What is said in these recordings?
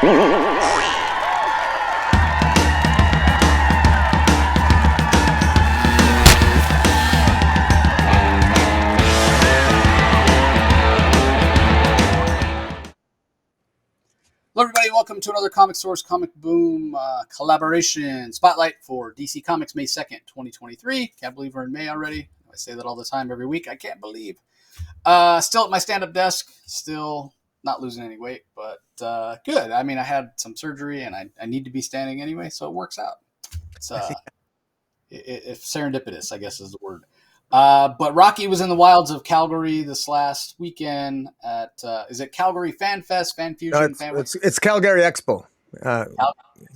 Hello, everybody. Welcome to another Comic Source Comic Boom collaboration spotlight for DC Comics May 2nd, 2023. Can't believe we're in May already. I say that all the time every week. I can't believe. Still at my stand-up desk. Still not losing any weight, but good. I mean, I had some surgery, and I need to be standing anyway, so it works out. It's if serendipitous, I guess is the word. But Rocky was in the wilds of Calgary this last weekend at, is it Calgary Fan Fest, Fan Fusion? It's Calgary Expo.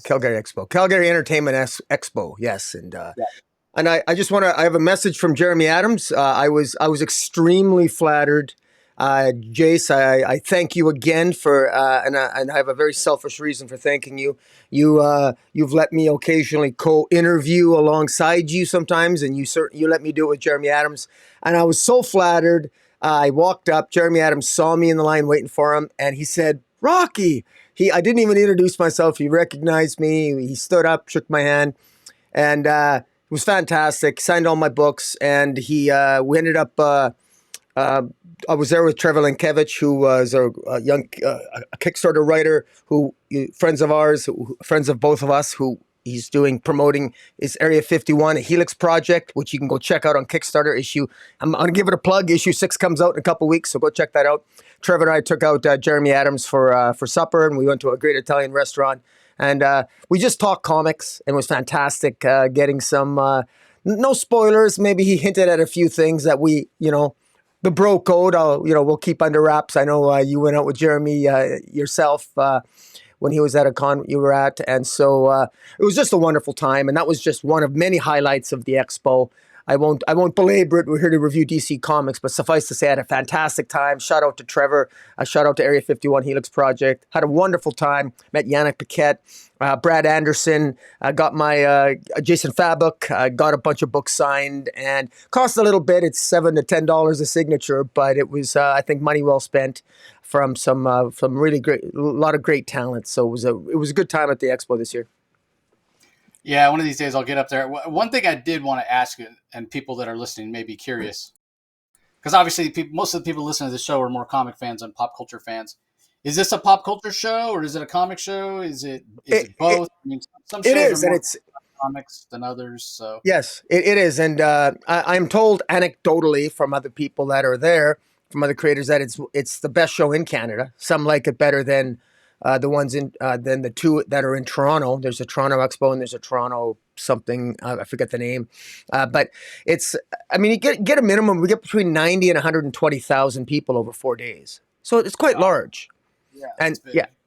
Calgary Expo. Calgary Entertainment Expo, yes. And and I just want to, I have a message from Jeremy Adams. I was extremely flattered. Jace, I thank you again for, and I have a very selfish reason for thanking you. You've let me occasionally co-interview alongside you sometimes, and you let me do it with Jeremy Adams, and I was so flattered. I walked up. Jeremy Adams saw me in the line waiting for him, and he said, "Rocky." I didn't even introduce myself. He recognized me. He stood up, shook my hand, and it was fantastic. Signed all my books, and we ended up. I was there with Trevor Lenkevich, who was a young a Kickstarter writer, friends of ours, friends of both of us, who he's promoting his Area 51, a Helix project, which you can go check out on Kickstarter. I'm going to give it a plug. Issue 6 comes out in a couple weeks, so go check that out. Trevor and I took out Jeremy Adams for supper, and we went to a great Italian restaurant, and we just talked comics, and it was fantastic getting some, no spoilers. Maybe he hinted at a few things that the bro code, we'll keep under wraps. I know you went out with Jeremy yourself when he was at a con you were at. And so it was just a wonderful time. And that was just one of many highlights of the expo. I won't belabor it. We're here to review DC Comics, but suffice to say, I had a fantastic time. Shout out to Trevor. Shout out to Area 51 Helix Project. Had a wonderful time. Met Yannick Paquette, Brad Anderson. Got my Jason Fabuk. Got a bunch of books signed, and cost a little bit. It's $7 to $10 a signature, but it was I think money well spent from some really great, a lot of great talent. So it was a good time at the expo this year. Yeah, one of these days I'll get up there. One thing I did want to ask you, and people that are listening may be curious, because obviously most of the people listening to the show are more comic fans and pop culture fans. Is this a pop culture show, or is it a comic show? Is it both? I mean, some shows are more comics than others. So yes, it is, and I'm told anecdotally from other people that are there, from other creators, that it's the best show in Canada. Some like it better than the ones than the two that are in Toronto. There's a Toronto Expo and there's a Toronto something. I forget the name. But you get a minimum. We get between 90 and 120,000 people over 4 days. So it's quite large. Yeah, and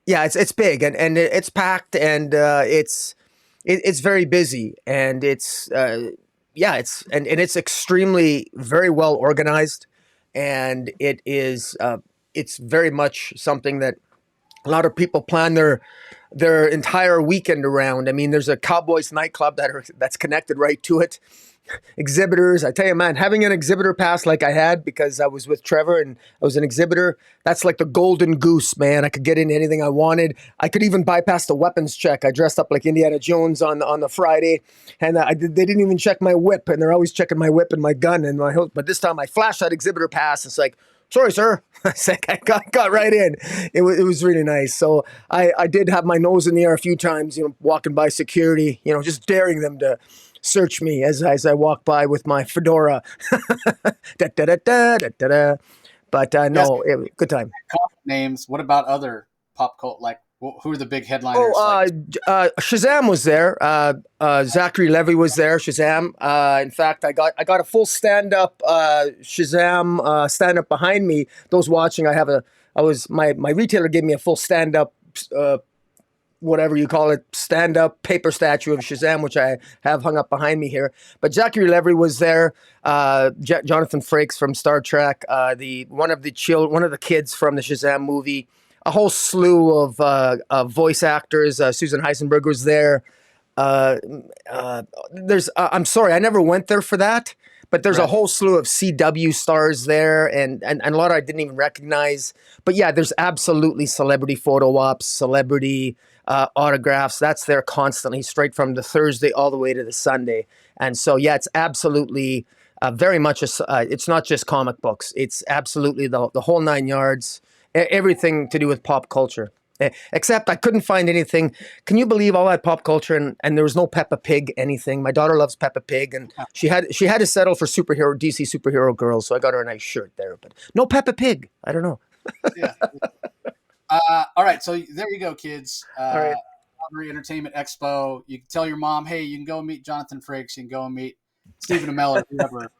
it's big and it's packed and it's very busy and it's extremely very well organized, and it is it's very much something that a lot of people plan their entire weekend around. I mean, there's a Cowboys nightclub that's connected right to it. Exhibitors, I tell you, man, having an exhibitor pass like I had, because I was with Trevor and I was an exhibitor, that's like the golden goose, man. I could get into anything I wanted. I could even bypass the weapons check. I dressed up like Indiana Jones on the Friday, and they didn't even check my whip, and they're always checking my whip and my gun and my but this time I flashed that exhibitor pass. It's like, sorry, sir. I got right in. It was really nice. So I did have my nose in the air a few times, walking by security, just daring them to search me as I walk by with my fedora. Da, da, da, da, da, da, da. But no, good time. Names. What about other pop cult? Like, who are the big headliners? Shazam was there. Zachary Levi was there. Shazam. In fact, I got a full stand-up Shazam stand-up behind me. Those watching, my retailer gave me a full stand-up whatever you call it, stand-up paper statue of Shazam, which I have hung up behind me here. But Zachary Levi was there. Jonathan Frakes from Star Trek. One of the kids from the Shazam movie. A whole slew of voice actors. Susan Heisenberg was there. I'm sorry, I never went there for that. but there's a whole slew of CW stars there, and a lot I didn't even recognize. But yeah, there's absolutely celebrity photo ops, celebrity autographs. That's there constantly, straight from the Thursday all the way to the Sunday. And so, yeah, it's absolutely very much it's not just comic books. It's absolutely the whole nine yards, everything to do with pop culture. Except I couldn't find anything. Can you believe all that pop culture and there was no Peppa Pig anything? My daughter loves Peppa Pig, and she had to settle for DC superhero girls, so I got her a nice shirt there. But no Peppa Pig. I don't know. Yeah. All right, so there you go, kids. All right. Calgary Entertainment Expo. You can tell your mom, hey, you can go meet Jonathan Frakes. You can go and meet Stephen Amell or whoever.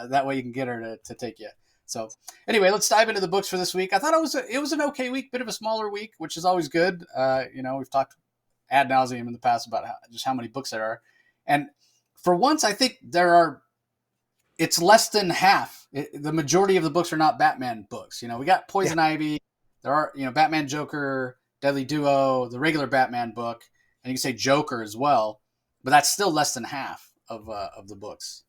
That way you can get her to take you. So anyway, let's dive into the books for this week. I thought it was an okay week, bit of a smaller week, which is always good. We've talked ad nauseum in the past about how many books there are, and for once, I think it's less than half. The majority of the books are not Batman books. We got Poison Ivy. There are Batman, Joker, Deadly Duo, the regular Batman book, and you can say Joker as well, but that's still less than half of the books.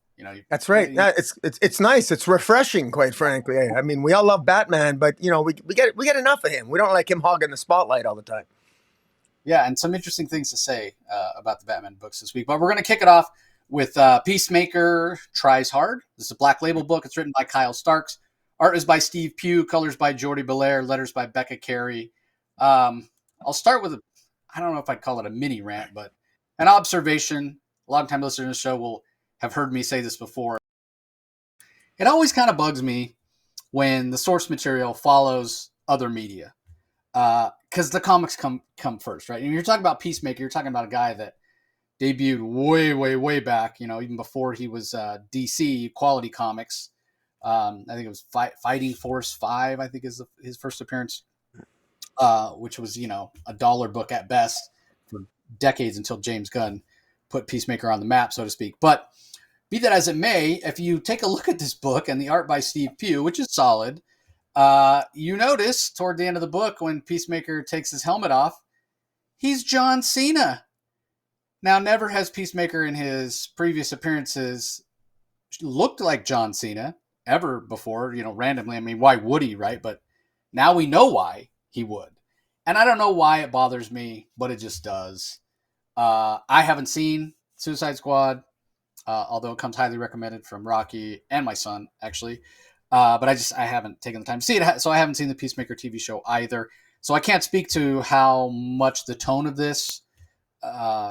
That's right. Yeah, it's nice. It's refreshing, quite frankly. I mean, we all love Batman, but we get enough of him. We don't like him hogging the spotlight all the time. Yeah, and some interesting things to say about the Batman books this week. But we're going to kick it off with Peacemaker Tries Hard. This is a Black Label book. It's written by Kyle Starks. Art is by Steve Pugh. Colors by Jordi Belair. Letters by Becca Carey. I'll start with I don't know if I'd call it a mini rant, but an observation. A lot of time listeners to the show will have heard me say this before. It always kind of bugs me when the source material follows other media, because the comics come first, right? And you're talking about Peacemaker, you're talking about a guy that debuted way back, even before he was DC Quality Comics. I think it was Fighting Force 5, I think is his first appearance, which was, a dollar book at best for decades until James Gunn put Peacemaker on the map, so to speak. But be that as it may, if you take a look at this book and the art by Steve Pugh, which is solid, you notice toward the end of the book when Peacemaker takes his helmet off, he's John Cena. Now, never has Peacemaker in his previous appearances looked like John Cena ever before, randomly. I mean, why would he, right? But now we know why he would. And I don't know why it bothers me, but it just does. I haven't seen Suicide Squad, although it comes highly recommended from Rocky and my son, actually. But I haven't taken the time to see it, so I haven't seen the Peacemaker TV show either. So I can't speak to how much the tone of this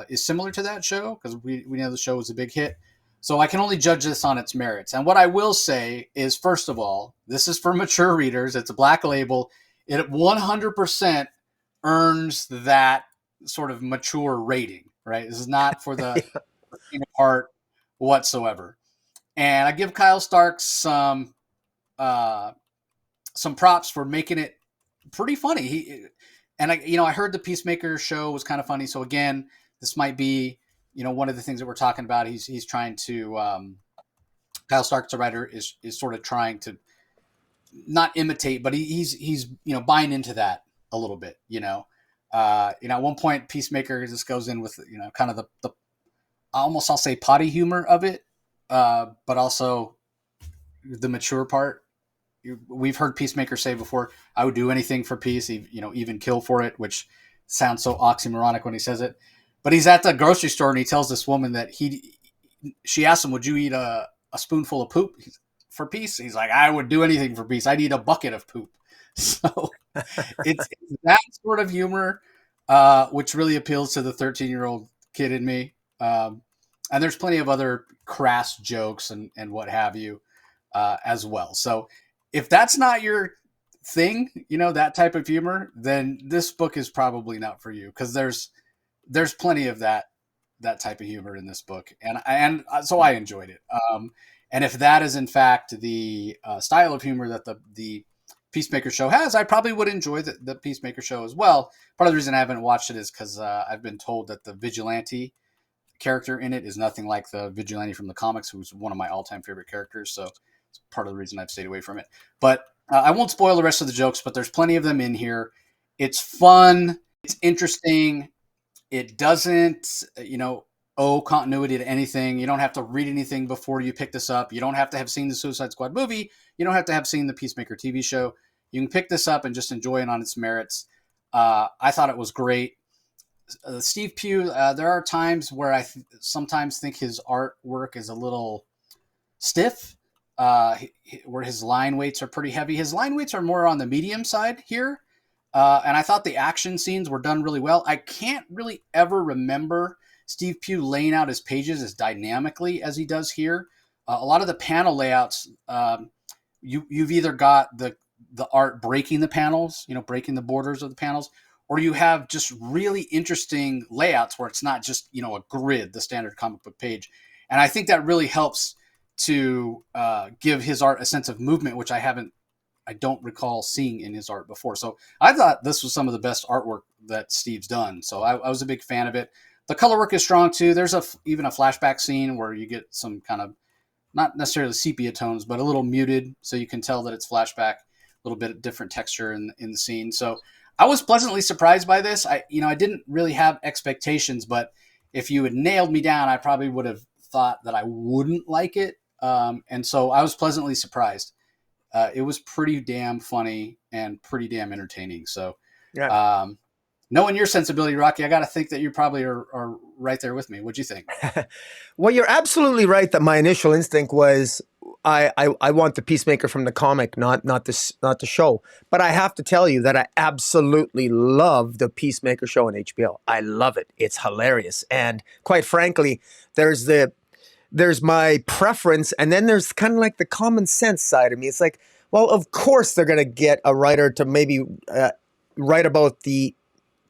is similar to that show, because we know the show was a big hit. So I can only judge this on its merits. And what I will say is, first of all, this is for mature readers. It's a Black Label. It 100% earns that sort of mature rating, right? This is not for the part whatsoever. And I give Kyle Starks some props for making it pretty funny. I heard the Peacemaker show was kind of funny. So again, this might be, one of the things that we're talking about. He's trying to, Kyle Starks, the writer, is sort of trying to not imitate, but he's buying into that a little bit, at one point Peacemaker just goes in with, kind of the almost, I'll say, potty humor of it, but also the mature part. We've heard Peacemaker say before, I would do anything for peace, even kill for it, which sounds so oxymoronic when he says it. But he's at the grocery store and he tells this woman that she asks him, would you eat a spoonful of poop for peace? He's like, I would do anything for peace. I'd eat a bucket of poop. So it's that sort of humor, which really appeals to the 13-year-old kid in me. And there's plenty of other crass jokes and what have you as well. So if that's not your thing, that type of humor, then this book is probably not for you, because there's plenty of that type of humor in this book. And so I enjoyed it. And if that is in fact the style of humor that the Peacemaker show has, I probably would enjoy the Peacemaker show as well. Part of the reason I haven't watched it is because I've been told that the vigilante character in it is nothing like the vigilante from the comics, who's one of my all-time favorite characters. So it's part of the reason I've stayed away from it. But I won't spoil the rest of the jokes, but there's plenty of them in here. It's fun. It's interesting. It doesn't, owe continuity to anything. You don't have to read anything before you pick this up. You don't have to have seen the Suicide Squad movie. You don't have to have seen the Peacemaker TV show. You can pick this up and just enjoy it on its merits. I thought it was great. Steve Pugh, there are times where I sometimes think his artwork is a little stiff, where his line weights are pretty heavy. His line weights are more on the medium side here. And I thought the action scenes were done really well. I can't really ever remember Steve Pugh laying out his pages as dynamically as he does here. A lot of the panel layouts, you've either got the art breaking the panels, breaking the borders of the panels, or you have just really interesting layouts where it's not just, a grid, the standard comic book page. And I think that really helps to give his art a sense of movement, which I don't recall seeing in his art before. So I thought this was some of the best artwork that Steve's done. So I was a big fan of it. The color work is strong too. There's even a flashback scene where you get some kind of, not necessarily sepia tones, but a little muted. So you can tell that it's flashback, a little bit of different texture in the scene. So I was pleasantly surprised by this. I didn't really have expectations, but if you had nailed me down, I probably would have thought that I wouldn't like it. And so I was pleasantly surprised. It was pretty damn funny and pretty damn entertaining. So, Yeah. Knowing your sensibility, Rocky, I got to think that you probably are right there with me. What'd you think? Well, you're absolutely right that my initial instinct was I want the Peacemaker from the comic, not the show. But I have to tell you that I absolutely love the Peacemaker show on HBO. I love it. It's hilarious. And quite frankly, there's my preference, and then there's kind of like the common sense side of me. It's like, well, of course they're going to get a writer to maybe write about the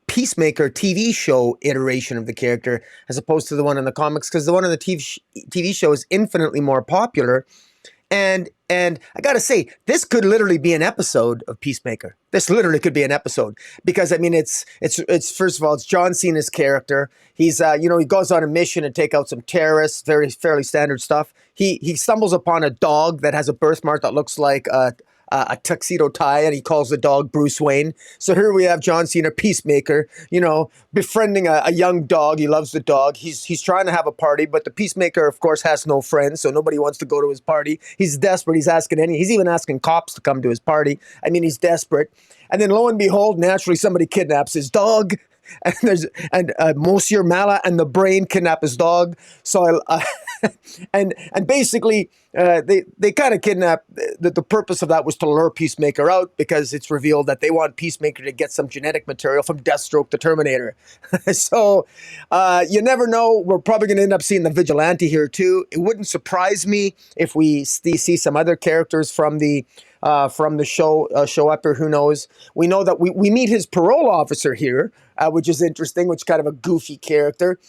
Peacemaker TV show iteration of the character as opposed to the one in the comics, because the one in the TV show is infinitely more popular. And I gotta say, this could literally be an episode of Peacemaker. This literally could be an episode, because I mean, it's first of all, it's John Cena's character. He's he goes on a mission to take out some terrorists. Fairly standard stuff. He stumbles upon a dog that has a birthmark that looks like a tuxedo tie, and he calls the dog Bruce Wayne. So here we have John Cena, Peacemaker, befriending a young dog. He loves the dog. He's trying to have a party, but the Peacemaker, of course, has no friends, so nobody wants to go to his party. He's desperate. He's even asking cops to come to his party. I mean, he's desperate. And then lo and behold, naturally somebody kidnaps his dog. And Monsieur Mala and the Brain kidnap his dog. So and basically they kind of kidnap. The purpose of that was to lure Peacemaker out, because it's revealed that they want Peacemaker to get some genetic material from Deathstroke the Terminator. So you never know. We're probably going to end up seeing the Vigilante here too. It wouldn't surprise me if we see some other characters from the show up here. Who knows? We know that we meet his parole officer here, which is interesting, which is kind of a goofy character.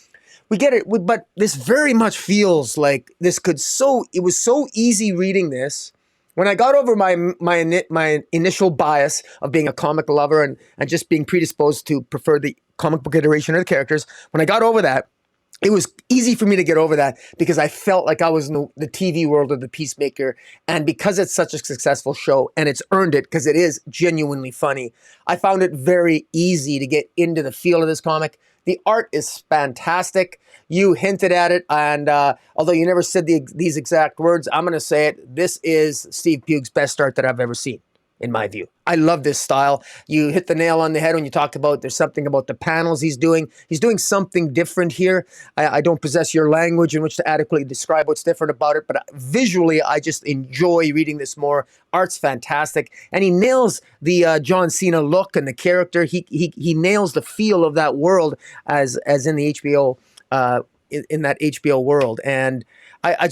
We get it, but this very much feels like it was so easy reading this. When I got over my initial bias of being a comic lover and just being predisposed to prefer the comic book iteration of the characters, when I got over that, it was easy for me to get over that, because I felt like I was in the TV world of the Peacemaker. And because it's such a successful show, and it's earned it because it is genuinely funny, I found it very easy to get into the feel of this comic. The art is fantastic. You hinted at it, and although you never said these exact words, I'm going to say it. This is Steve Pugh's best art that I've ever seen, in my view. I love this style. You hit the nail on the head when you talked about there's something about the panels he's doing. He's doing something different here. I don't possess your language in which to adequately describe what's different about it, but visually, I just enjoy reading this more. Art's fantastic, and he nails the John Cena look and the character. He nails the feel of that world as in the HBO in that HBO world, and I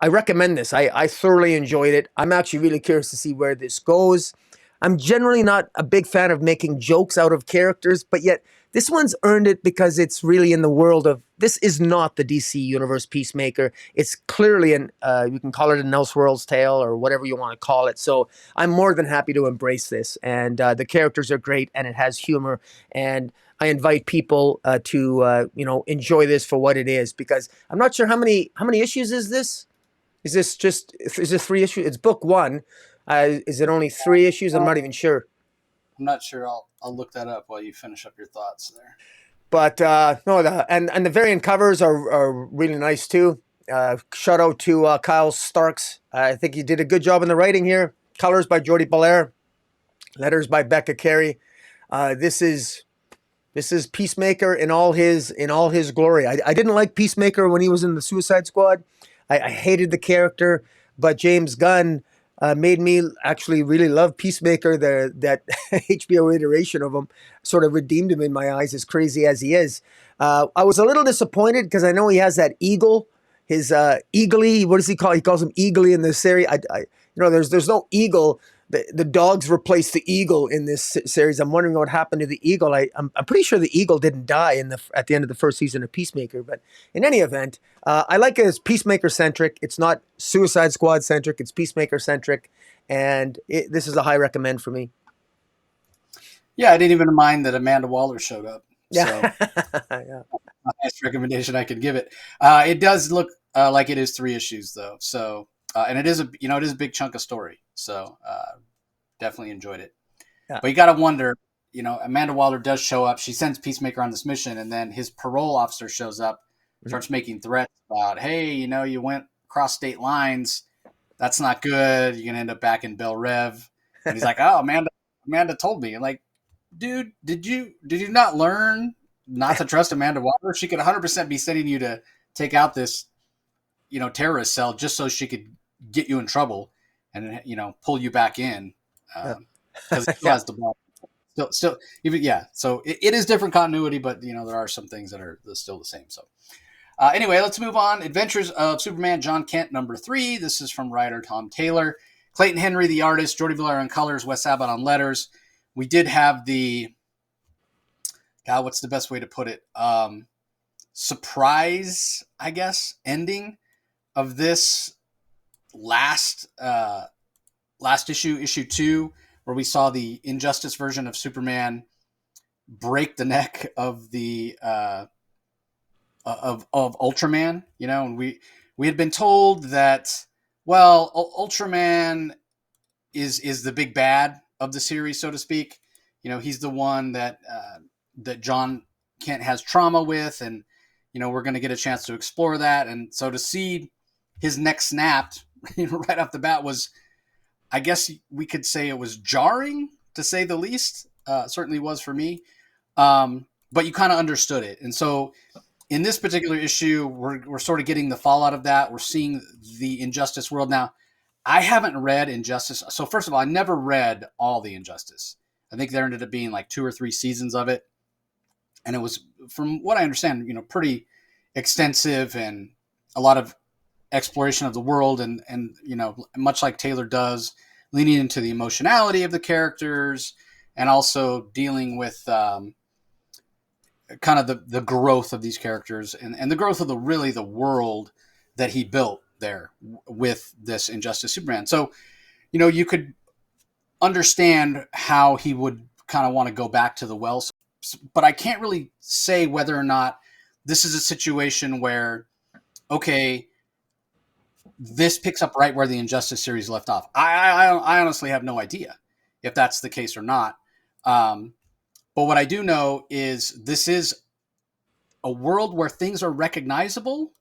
recommend this. I thoroughly enjoyed it. I'm actually really curious to see where this goes. I'm generally not a big fan of making jokes out of characters, but yet this one's earned it because it's really in the world of, this is not the DC Universe Peacemaker. It's clearly you can call it an Elseworlds tale or whatever you want to call it. So I'm more than happy to embrace this. And the characters are great, and it has humor. And I invite people to enjoy this for what it is, because I'm not sure how many issues is this? Is this 3 issues? It's book 1. Is it only 3 issues? I'm not even sure. I'm not sure. I'll look that up while you finish up your thoughts there. But no, and the variant covers are really nice too. Shout out to Kyle Starks. I think he did a good job in the writing here. Colors by Jordi Belair, letters by Becca Carey. This is Peacemaker in all his glory. I didn't like Peacemaker when he was in the Suicide Squad. I hated the character, but James Gunn made me actually really love Peacemaker. That HBO iteration of him sort of redeemed him in my eyes, as crazy as he is. I was a little disappointed because I know he has that eagle, his eagly. What does he call? He calls him eagly in this series. There's no eagle. The dogs replaced the eagle in this series. I'm wondering what happened to the eagle. I'm pretty sure the eagle didn't die at the end of the first season of Peacemaker. But in any event, I like it as Peacemaker centric. It's not Suicide Squad centric. It's Peacemaker centric, and this is a high recommend for me. Yeah, I didn't even mind that Amanda Waller showed up. Yeah, So, yeah. highest recommendation I could give it. It does look like it is 3 issues though. So, and it is a big chunk of story. So, definitely enjoyed it. Yeah. But you got to wonder, Amanda Waller does show up. She sends Peacemaker on this mission, and then his parole officer shows up, starts making threats about, hey, you went across state lines. That's not good. You're going to end up back in Bel Rev. And he's like, oh, Amanda told me. I'm like, dude, did you not learn not to trust Amanda Waller? She could 100% be sending you to take out this, terrorist cell just so she could get you in trouble and, pull you back in. Because it has the ball. Still, even So it is different continuity, but there are some things that are still the same. So anyway, let's move on. Adventures of Superman, John Kent, #3. This is from writer Tom Taylor, Clayton Henry, the artist, Jordi Belair on colors, Wes Abbott on letters. We did have what's the best way to put it? Surprise, I guess, ending of this last issue 2, where we saw the Injustice version of Superman break the neck of the of Ultraman, and we had been told that, well, Ultraman is the big bad of the series, so to speak. He's the one that John Kent has trauma with, and we're going to get a chance to explore that. And so to see his neck snapped right off the bat was, I guess we could say, it was jarring, to say the least. Certainly was for me. But you kind of understood it. And so in this particular issue, we're sort of getting the fallout of that. We're seeing the Injustice world. Now, I haven't read Injustice. So first of all, I never read all the Injustice. I think there ended up being like 2 or 3 seasons of it. And it was, from what I understand, pretty extensive and a lot of exploration of the world, and much like Taylor does, leaning into the emotionality of the characters and also dealing with kind of the growth of these characters and the growth of the world that he built there with this Injustice Superman. So, you could understand how he would kind of want to go back to the well, but I can't really say whether or not this is a situation where, okay, this picks up right where the Injustice series left off. I honestly have no idea if that's the case or not. But what I do know is this is a world where things are recognizable.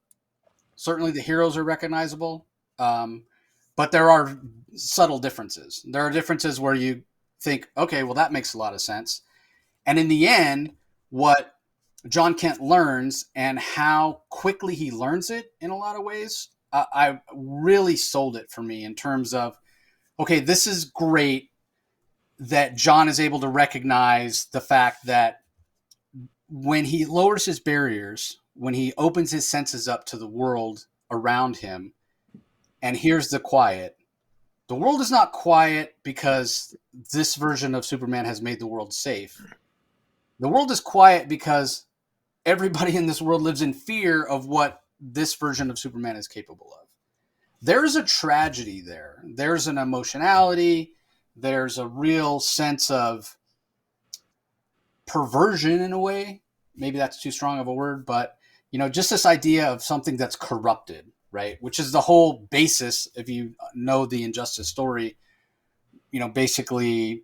Certainly the heroes are recognizable. But there are subtle differences. There are differences where you think, okay, well, that makes a lot of sense. And in the end, what John Kent learns and how quickly he learns it in a lot of ways, I really sold it for me in terms of, okay, this is great that John is able to recognize the fact that when he lowers his barriers, when he opens his senses up to the world around him and hears the quiet, the world is not quiet because this version of Superman has made the world safe. The world is quiet because everybody in this world lives in fear of what this version of Superman is capable of. There's a tragedy there. There's an emotionality. There's a real sense of perversion in a way. Maybe that's too strong of a word, but just this idea of something that's corrupted, right? Which is the whole basis, if you know the Injustice story, basically,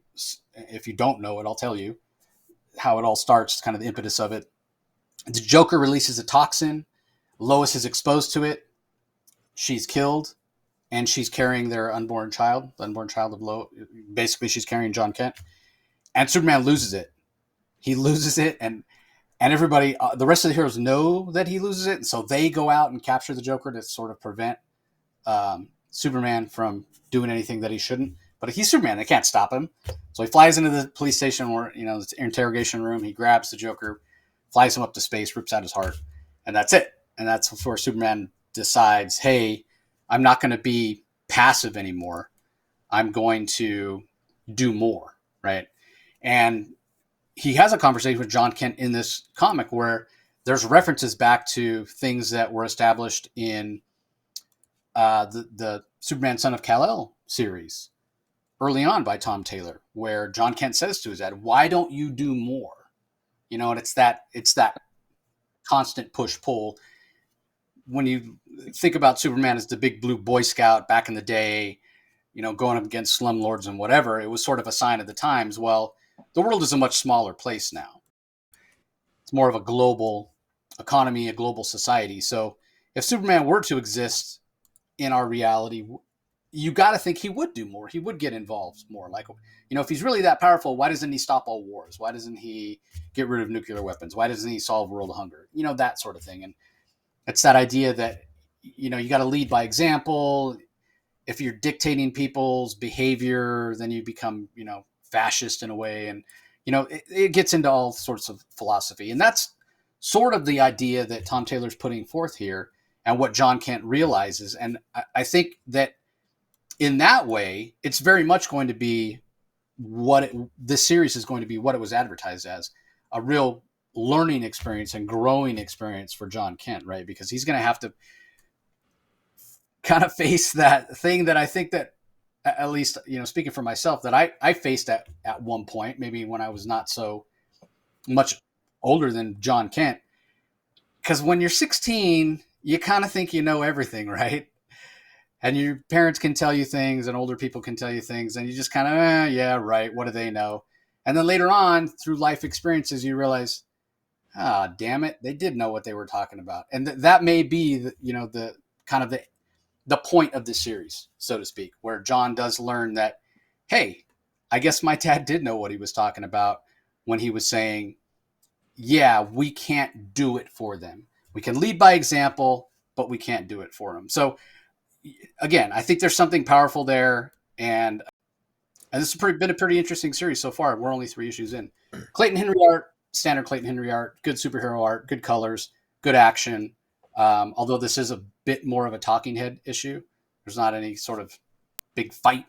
if you don't know it, I'll tell you how it all starts, kind of the impetus of it. The Joker releases a toxin. Lois is exposed to it. She's killed, and she's carrying their unborn child, the unborn child of Lois. Basically, she's carrying John Kent. And Superman loses it. He loses it, and everybody, the rest of the heroes know that he loses it, and so they go out and capture the Joker to sort of prevent Superman from doing anything that he shouldn't. But he's Superman; they can't stop him. So he flies into the police station, where the interrogation room. He grabs the Joker, flies him up to space, rips out his heart, and that's it. And that's where Superman decides, "Hey, I'm not going to be passive anymore. I'm going to do more." Right? And he has a conversation with John Kent in this comic where there's references back to things that were established in the Superman Son of Kal-El series early on by Tom Taylor, where John Kent says to his dad, "Why don't you do more?" And it's that constant push-pull. When you think about Superman as the big blue Boy Scout back in the day, going up against slumlords and whatever, it was sort of a sign of the times. Well, the world is a much smaller place now. It's more of a global economy, a global society. So if Superman were to exist in our reality, you got to think he would do more. He would get involved more. Like, if he's really that powerful, why doesn't he stop all wars? Why doesn't he get rid of nuclear weapons? Why doesn't he solve world hunger? That sort of thing. And it's that idea that, you got to lead by example. If you're dictating people's behavior, then you become, fascist in a way. And, it gets into all sorts of philosophy. And that's sort of the idea that Tom Taylor's putting forth here and what John Kent realizes. And I think that in that way, it's very much going to be this series is going to be what it was advertised as, a real learning experience and growing experience for John Kent, right? Because he's going to have to kind of face that thing that I think that, at least, speaking for myself, that I faced at one point, maybe when I was not so much older than John Kent. Because when you're 16, you kind of think you know everything, right? And your parents can tell you things and older people can tell you things, and you just kind of, yeah, right, what do they know? And then later on, through life experiences, you realize, damn it, they did know what they were talking about. And that may be, the kind of the point of this series, so to speak, where John does learn that, hey, I guess my dad did know what he was talking about when he was saying, yeah, we can't do it for them. We can lead by example, but we can't do it for them. So again, I think there's something powerful there. And this has been a pretty interesting series so far. We're only 3 issues in. Clayton Henry art, standard Clayton Henry art, good superhero art, good colors, good action. Although this is a bit more of a talking head issue. There's not any sort of big fight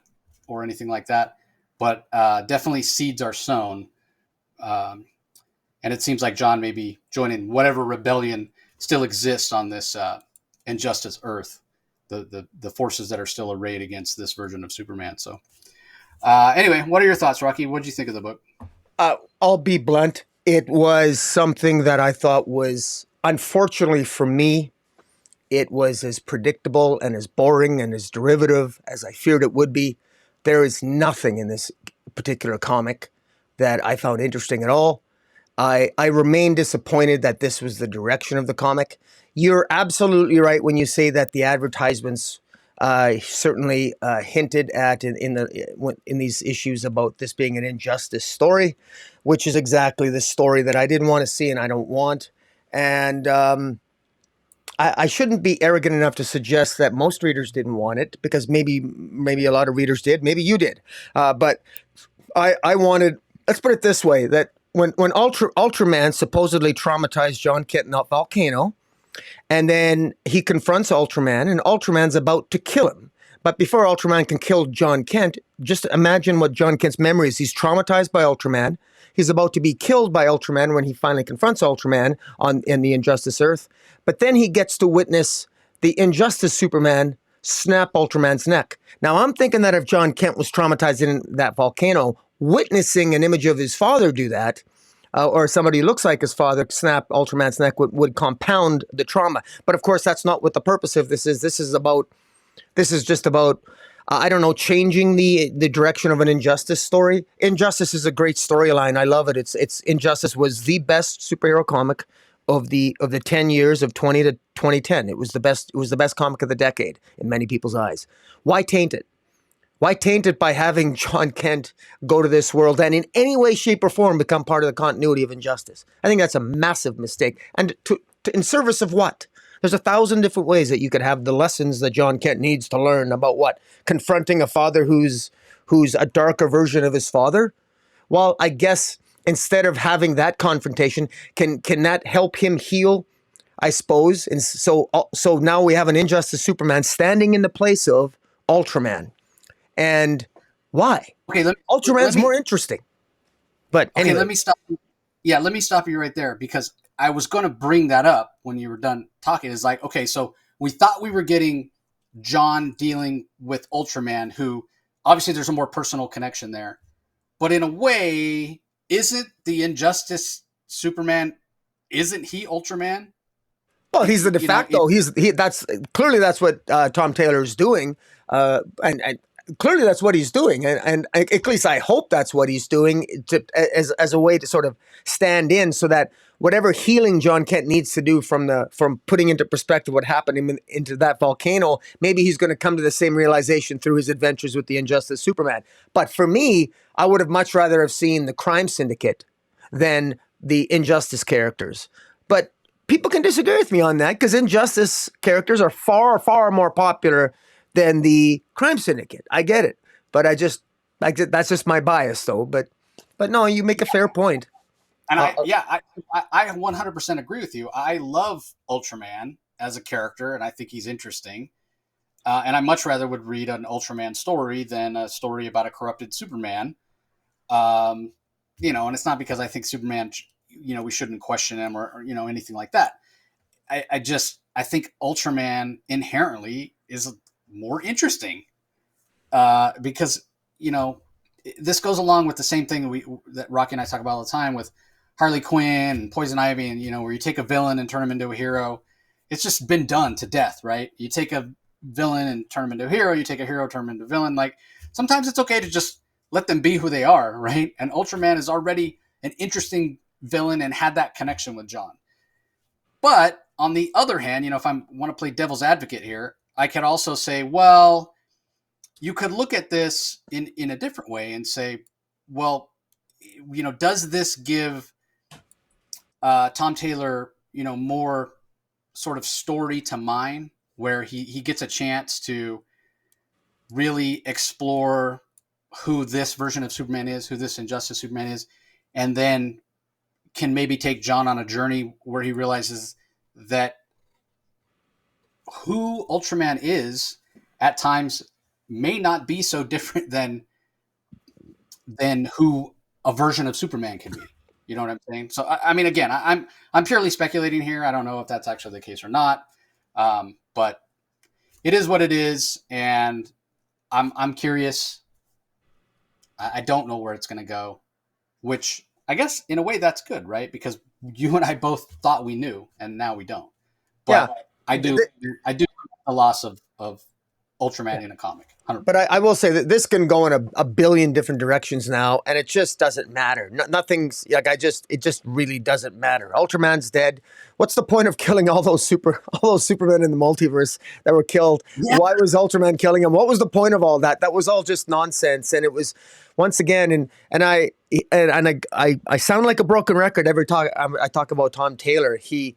or anything like that. But definitely seeds are sown. And it seems like John may be joining whatever rebellion still exists on this Injustice Earth, the forces that are still arrayed against this version of Superman. So anyway, what are your thoughts, Rocky? What did you think of the book? I'll be blunt. It was something that I thought was, unfortunately for me, it was as predictable and as boring and as derivative as I feared it would be. There is nothing in this particular comic that I found interesting at all. I remain disappointed that this was the direction of the comic. You're absolutely right when you say that the advertisements certainly hinted at in these issues about this being an injustice story, which is exactly the story that I didn't want to see and I don't want. And I shouldn't be arrogant enough to suggest that most readers didn't want it, because maybe a lot of readers did. Maybe you did. But I wanted, let's put it this way, that when Ultraman supposedly traumatized John Kent in that volcano, and then he confronts Ultraman, and Ultraman's about to kill him. But before Ultraman can kill John Kent, just imagine what John Kent's memory is. He's traumatized by Ultraman. He's about to be killed by Ultraman when he finally confronts Ultraman in the Injustice Earth. But then he gets to witness the Injustice Superman snap Ultraman's neck. Now, I'm thinking that if John Kent was traumatized in that volcano, witnessing an image of his father do that, or somebody who looks like his father snap Ultraman's neck would compound the trauma. But of course, that's not what the purpose of this is. This is just about, I don't know, changing the direction of an Injustice story. Injustice is a great storyline. I love it. It's Injustice was the best superhero comic of the 10 years of 20 to 2010. It was the best comic of the decade in many people's eyes. Why taint it? Why taint it by having John Kent go to this world and in any way, shape, or form become part of the continuity of Injustice? I think that's a massive mistake. And in service of what? There's 1,000 different ways that you could have the lessons that John Kent needs to learn about what? Confronting a father who's a darker version of his father? Well, I guess instead of having that confrontation, can that help him heal? I suppose. And so now we have an Injustice Superman standing in the place of Ultraman. And why? Okay, Ultraman's more interesting. But anyway. Okay, let me stop. Yeah, let me stop you right there, because I was going to bring that up when you were done talking. It's like, okay, so we thought we were getting John dealing with Ultraman, who obviously there's a more personal connection there. But in a way, isn't the Injustice Superman, isn't he Ultraman? Well, he's the de facto. That's what Tom Taylor is doing. And clearly that's what he's doing, and at least I hope that's what he's doing as a way to sort of stand in, so that whatever healing John Kent needs to do from putting into perspective what happened into that volcano, maybe he's going to come to the same realization through his adventures with the Injustice Superman. But for me, I would have much rather have seen the Crime Syndicate than the Injustice characters. But people can disagree with me on that, because Injustice characters are far, far more popular than the Crime Syndicate. I get it, but that's just my bias, though. But no, you make a fair point. And I 100% agree with you. I love Ultraman as a character, and I think he's interesting. And I much rather would read an Ultraman story than a story about a corrupted Superman. And it's not because I think Superman, we shouldn't question him or anything like that. I think Ultraman inherently is more interesting, because this goes along with the same thing that Rocky and I talk about all the time with Harley Quinn and Poison Ivy, and where you take a villain and turn him into a hero. It's just been done to death, right? You take a villain and turn him into a hero. You take a hero, turn him into a villain. Like, sometimes it's okay to just let them be who they are, right? And Ultraman is already an interesting villain and had that connection with John. But on the other hand, if I want to play devil's advocate here, I could also say, well, you could look at this in a different way and say, well, does this give Tom Taylor, more sort of story to mine, where he gets a chance to really explore who this version of Superman is, who this Injustice Superman is, and then can maybe take John on a journey where he realizes that who Ultraman is at times may not be so different than who a version of Superman can be. You know what I'm saying? So, I mean, again, I'm purely speculating here. I don't know if that's actually the case or not. But it is what it is. And I'm curious. I don't know where it's going to go, which I guess in a way that's good, right? Because you and I both thought we knew, and now we don't. But yeah. I do the loss of Ultraman in a comic. 100%. But I will say that this can go in a billion different directions now, and it just doesn't matter. Nothing's like it just really doesn't matter. Ultraman's dead. What's the point of killing all those Supermen in the multiverse that were killed? Yeah. Why was Ultraman killing them? What was the point of all that? That was all just nonsense. And it was, once again, and I sound like a broken record every time I talk about Tom Taylor. He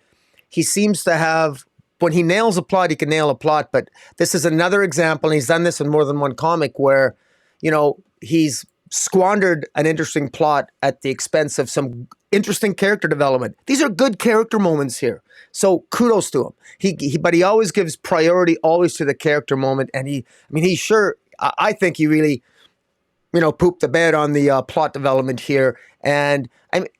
seems to have, when he nails a plot, he can nail a plot. But this is another example, and he's done this in more than one comic, where, he's squandered an interesting plot at the expense of some interesting character development. These are good character moments here. So kudos to him. But he always gives priority always to the character moment. And I think he really, pooped the bed on the plot development here. And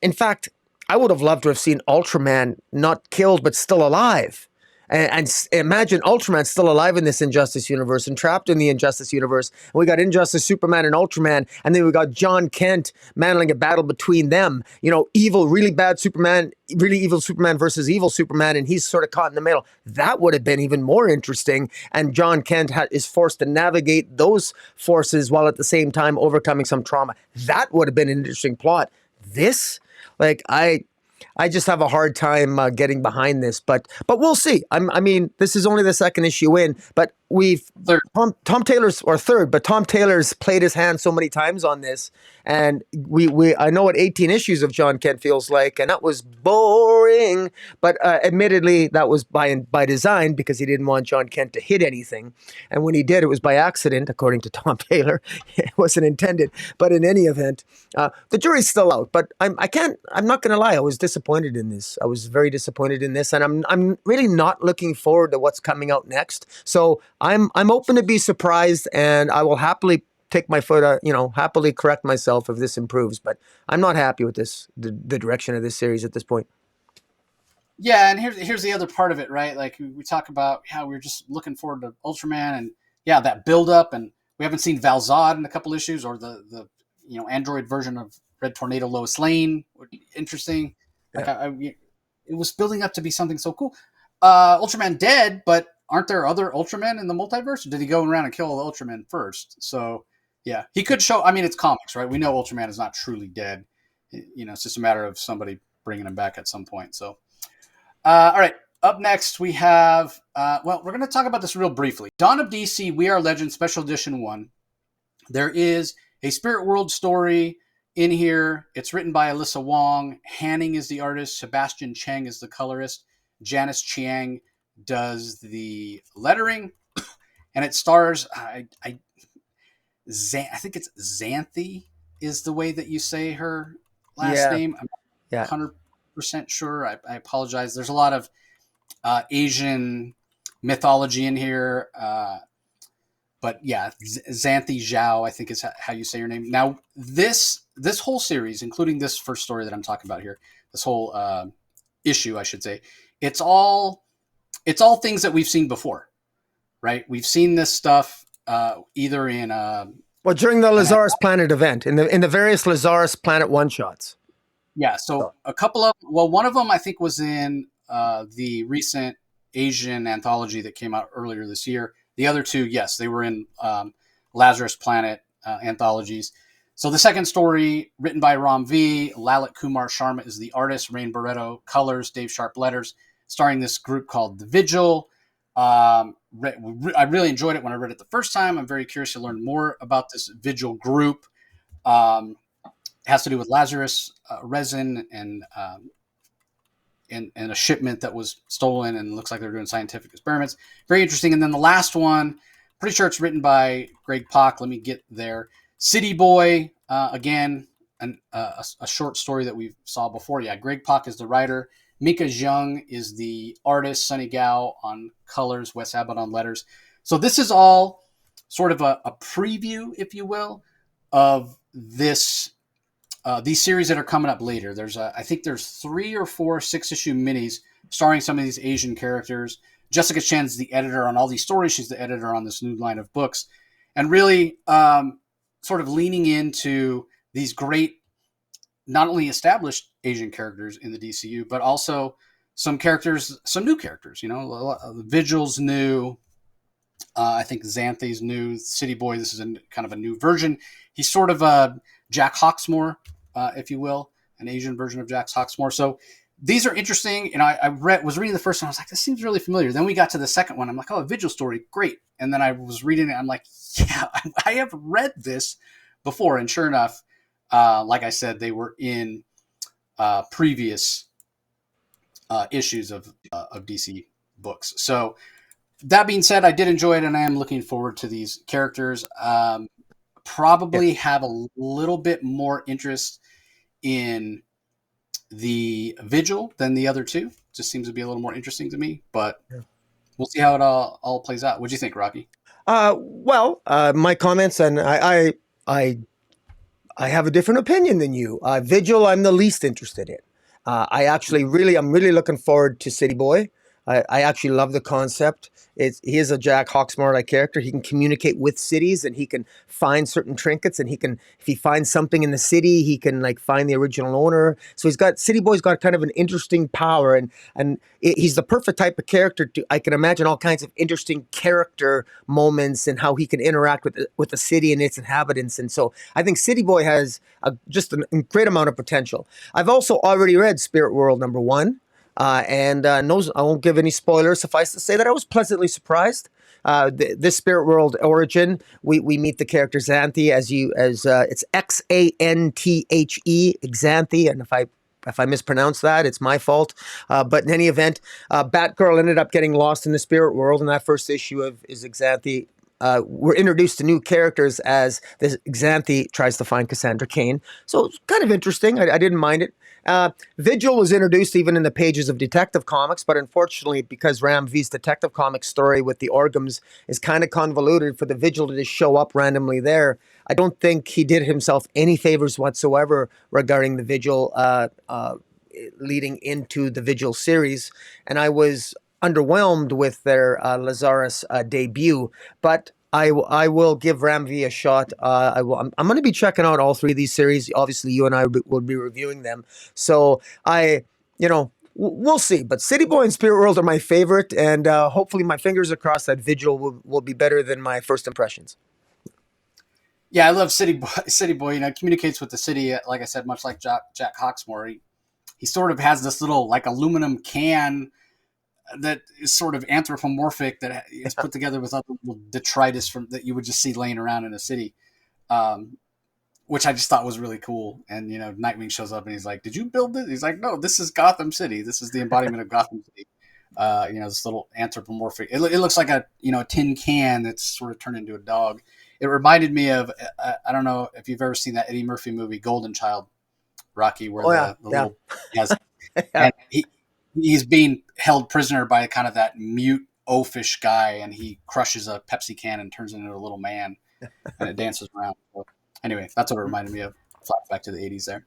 in fact, I would have loved to have seen Ultraman not killed, but still alive. And imagine Ultraman still alive in this Injustice universe and trapped in the Injustice universe. And we got Injustice Superman and Ultraman. And then we got John Kent mantling a battle between them. Evil, really bad Superman, really evil Superman versus evil Superman. And he's sort of caught in the middle. That would have been even more interesting. And John Kent is forced to navigate those forces while at the same time overcoming some trauma. That would have been an interesting plot. This, I just have a hard time getting behind this, but we'll see. I mean, this is only the second issue in, but we've Third. Tom Taylor's or third, but Tom Taylor's played his hand so many times on this, and we I know what 18 issues of John Kent feels like, and that was boring. But admittedly, that was by design because he didn't want John Kent to hit anything, and when he did, it was by accident, according to Tom Taylor. It wasn't intended. But in any event, the jury's still out. But I'm not going to lie. I was disappointed in this. I was very disappointed in this, and I'm really not looking forward to what's coming out next. So I'm open to be surprised, and I will happily take my foot out, happily correct myself if this improves. But I'm not happy with the direction of this series at this point. Yeah, and here's the other part of it, right? Like we talk about how we're just looking forward to Ultraman, and yeah, that build up, and we haven't seen Val-Zod in a couple issues, or the Android version of Red Tornado Lois Lane. Interesting. Like it was building up to be something so cool. Ultraman dead, but aren't there other Ultramen in the multiverse? Or did he go around and kill all the Ultramen first? So yeah, he could show. I mean, it's comics, right? We know Ultraman is not truly dead. It's just a matter of somebody bringing him back at some point. So. All right. Up next, we have, we're going to talk about this real briefly. Dawn of DC, We Are Legend, Special Edition 1. There is a Spirit World story in here. It's written by Alyssa Wong. Hanning is the artist. Sebastian Cheng is the colorist. Janice Chiang does the lettering. And it stars, I think it's Xanthi is the way that you say her last name. I'm not 100% sure. I apologize. There's a lot of Asian mythology in here. But yeah, Xanthi Zhao, I think is how you say your name. Now, this whole series, including this first story that I'm talking about here, this whole issue, I should say, it's all things that we've seen before, right? We've seen this stuff either in during the Lazarus Planet event, in the various Lazarus Planet one-shots. Yeah, so a couple of one of them I think was in the recent Asian anthology that came out earlier this year. The other two, yes, they were in Lazarus Planet anthologies. So the second story, written by Ram V, Lalit Kumar Sharma is the artist, Rain Barreto colors, Dave Sharp letters, starring this group called The Vigil. I really enjoyed it when I read it the first time. I'm very curious to learn more about this Vigil group. It has to do with Lazarus resin and a shipment that was stolen, and looks like they're doing scientific experiments. Very interesting. And then the last one, pretty sure it's written by Greg Pak. Let me get there. City Boy, again, a short story that we saw before. Yeah, Greg Pak is the writer. Mika Zhang is the artist. Sunny Gao on colors. Wes Abbott on letters. So this is all sort of a preview, if you will, of this these series that are coming up later. I think there's 3 or 4 6-issue minis starring some of these Asian characters. Jessica Chen's the editor on all these stories. She's the editor on this new line of books, and really sort of leaning into these great, not only established Asian characters in the DCU, but also some new characters. Vigil's new. I think Xanthi's new. City Boy, this is kind of a new version. He's sort of a Jack Hawksmoor, if you will, an Asian version of Jack Hawksmoor. So these are interesting. I was reading the first one. I was like, this seems really familiar. Then we got to the second one. I'm like, oh, a Vigil story. Great. And then I was reading it. I'm like, yeah, I have read this before. And sure enough, like I said, they were in previous issues of DC books. So that being said, I did enjoy it, and I am looking forward to these characters. Probably have a little bit more interest in the Vigil than the other two. Just seems to be a little more interesting to me, but we'll see how it all plays out. What do you think, Rocky? My comments, and I have a different opinion than you. Vigil, I'm the least interested in. I'm really looking forward to City Boy. I actually love the concept. He is a Jack Hawksmoor-like character. He can communicate with cities, and he can find certain trinkets, and he can, if he finds something in the city, he can like find the original owner. So City Boy's got kind of an interesting power, and he's the perfect type of character. I can imagine all kinds of interesting character moments and how he can interact with the city and its inhabitants. And so I think City Boy has just a great amount of potential. I've also already read Spirit World #1. No, I won't give any spoilers. Suffice to say that I was pleasantly surprised. This Spirit World origin, we meet the character Xanthe it's Xanthe, Xanthe, and if I mispronounce that, it's my fault. But in any event, Batgirl ended up getting lost in the spirit world in that first issue of Is Xanthe. We're introduced to new characters as this Xanthe tries to find Cassandra Cain. So it's kind of interesting. I didn't mind it. Vigil was introduced even in the pages of Detective Comics, but unfortunately, because Ram V's Detective Comics story with the Orgums is kind of convoluted, for the Vigil to just show up randomly there, I don't think he did himself any favors whatsoever regarding the Vigil leading into the Vigil series. And I was underwhelmed with their Lazarus debut, but I will give Ram V a shot. I'm going to be checking out all 3 of these series. Obviously, you and I will be reviewing them. So we'll see. But City Boy and Spirit World are my favorite, and hopefully, my fingers are crossed that Vigil will be better than my first impressions. Yeah, I love City Boy. City Boy, communicates with the city, like I said, much like Jack Hawksmoor. He sort of has this little like aluminum can that is sort of anthropomorphic that is put together with other detritus that you would just see laying around in a city, which I just thought was really cool. And Nightwing shows up and he's like, "Did you build this?" He's like, "No, this is Gotham City. This is the embodiment of Gotham City." This little anthropomorphic. It looks like a tin can that's sort of turned into a dog. It reminded me of I don't know if you've ever seen that Eddie Murphy movie Golden Child, Rocky, where the little has and he's being held prisoner by kind of that mute oafish guy, and he crushes a Pepsi can and turns into a little man, and it dances around. So anyway, that's what it reminded me of. Flashback to the 80s there.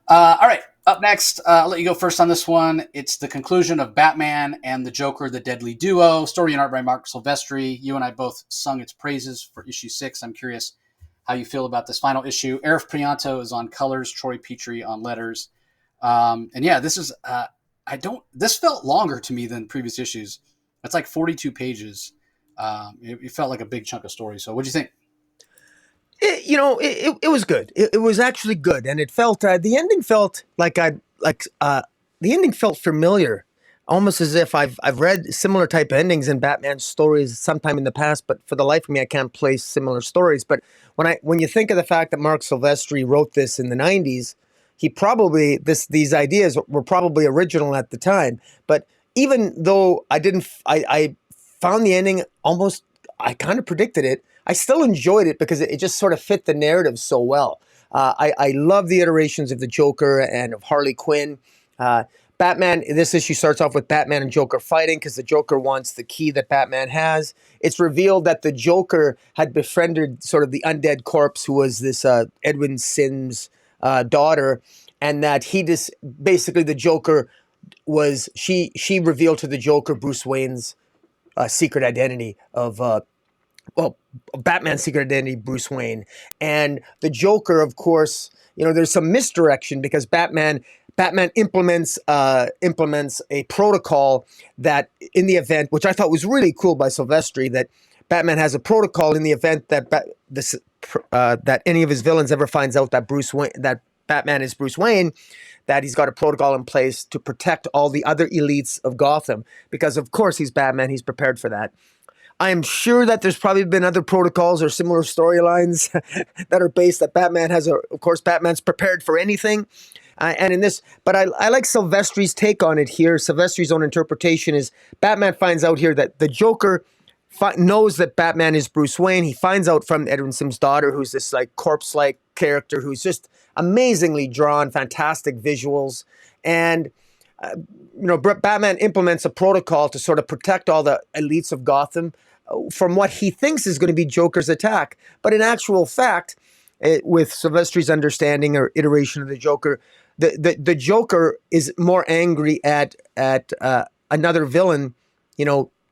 All right, up next, I'll let you go first on this one. It's the conclusion of Batman and the Joker, the Deadly Duo. Story and art by Mark Silvestri. You and I both sung its praises for issue 6. I'm curious how you feel about this final issue. Arif Prianto is on colors, Troy Petrie on letters. And yeah, this is... this felt longer to me than previous issues. It's like 42 pages. It felt like a big chunk of story. So what'd you think? It was good. It was actually good. And it felt, the ending felt the ending felt familiar, almost as if I've read similar type endings in Batman stories sometime in the past, but for the life of me, I can't place similar stories. But when you think of the fact that Mark Silvestri wrote this in the 90s, he probably, these ideas were probably original at the time. But even though I found the ending almost, I kind of predicted it, I still enjoyed it because it just sort of fit the narrative so well. I love the iterations of the Joker and of Harley Quinn. Batman, this issue starts off with Batman and Joker fighting because the Joker wants the key that Batman has. It's revealed that the Joker had befriended sort of the undead corpse who was this Edwin Sims' daughter, and that basically the Joker was, she revealed to the Joker Bruce Wayne's secret identity of Batman's secret identity, Bruce Wayne. And the Joker, of course, there's some misdirection because Batman implements a protocol that in the event, which I thought was really cool by Silvestri, that Batman has a protocol in the event that that any of his villains ever finds out that Batman is Bruce Wayne, that he's got a protocol in place to protect all the other elites of Gotham. Because of course he's Batman, he's prepared for that. I am sure that there's probably been other protocols or similar storylines that are based that Batman has. Of course, Batman's prepared for anything. And in this, but I like Silvestri's take on it here. Silvestri's own interpretation is Batman finds out here that the Joker knows that Batman is Bruce Wayne. He finds out from Edwin Sims' daughter, who's this like corpse-like character who's just amazingly drawn, fantastic visuals. And Batman implements a protocol to sort of protect all the elites of Gotham from what he thinks is going to be Joker's attack. But in actual fact, with Silvestri's understanding or iteration of the Joker, the Joker is more angry at another villain,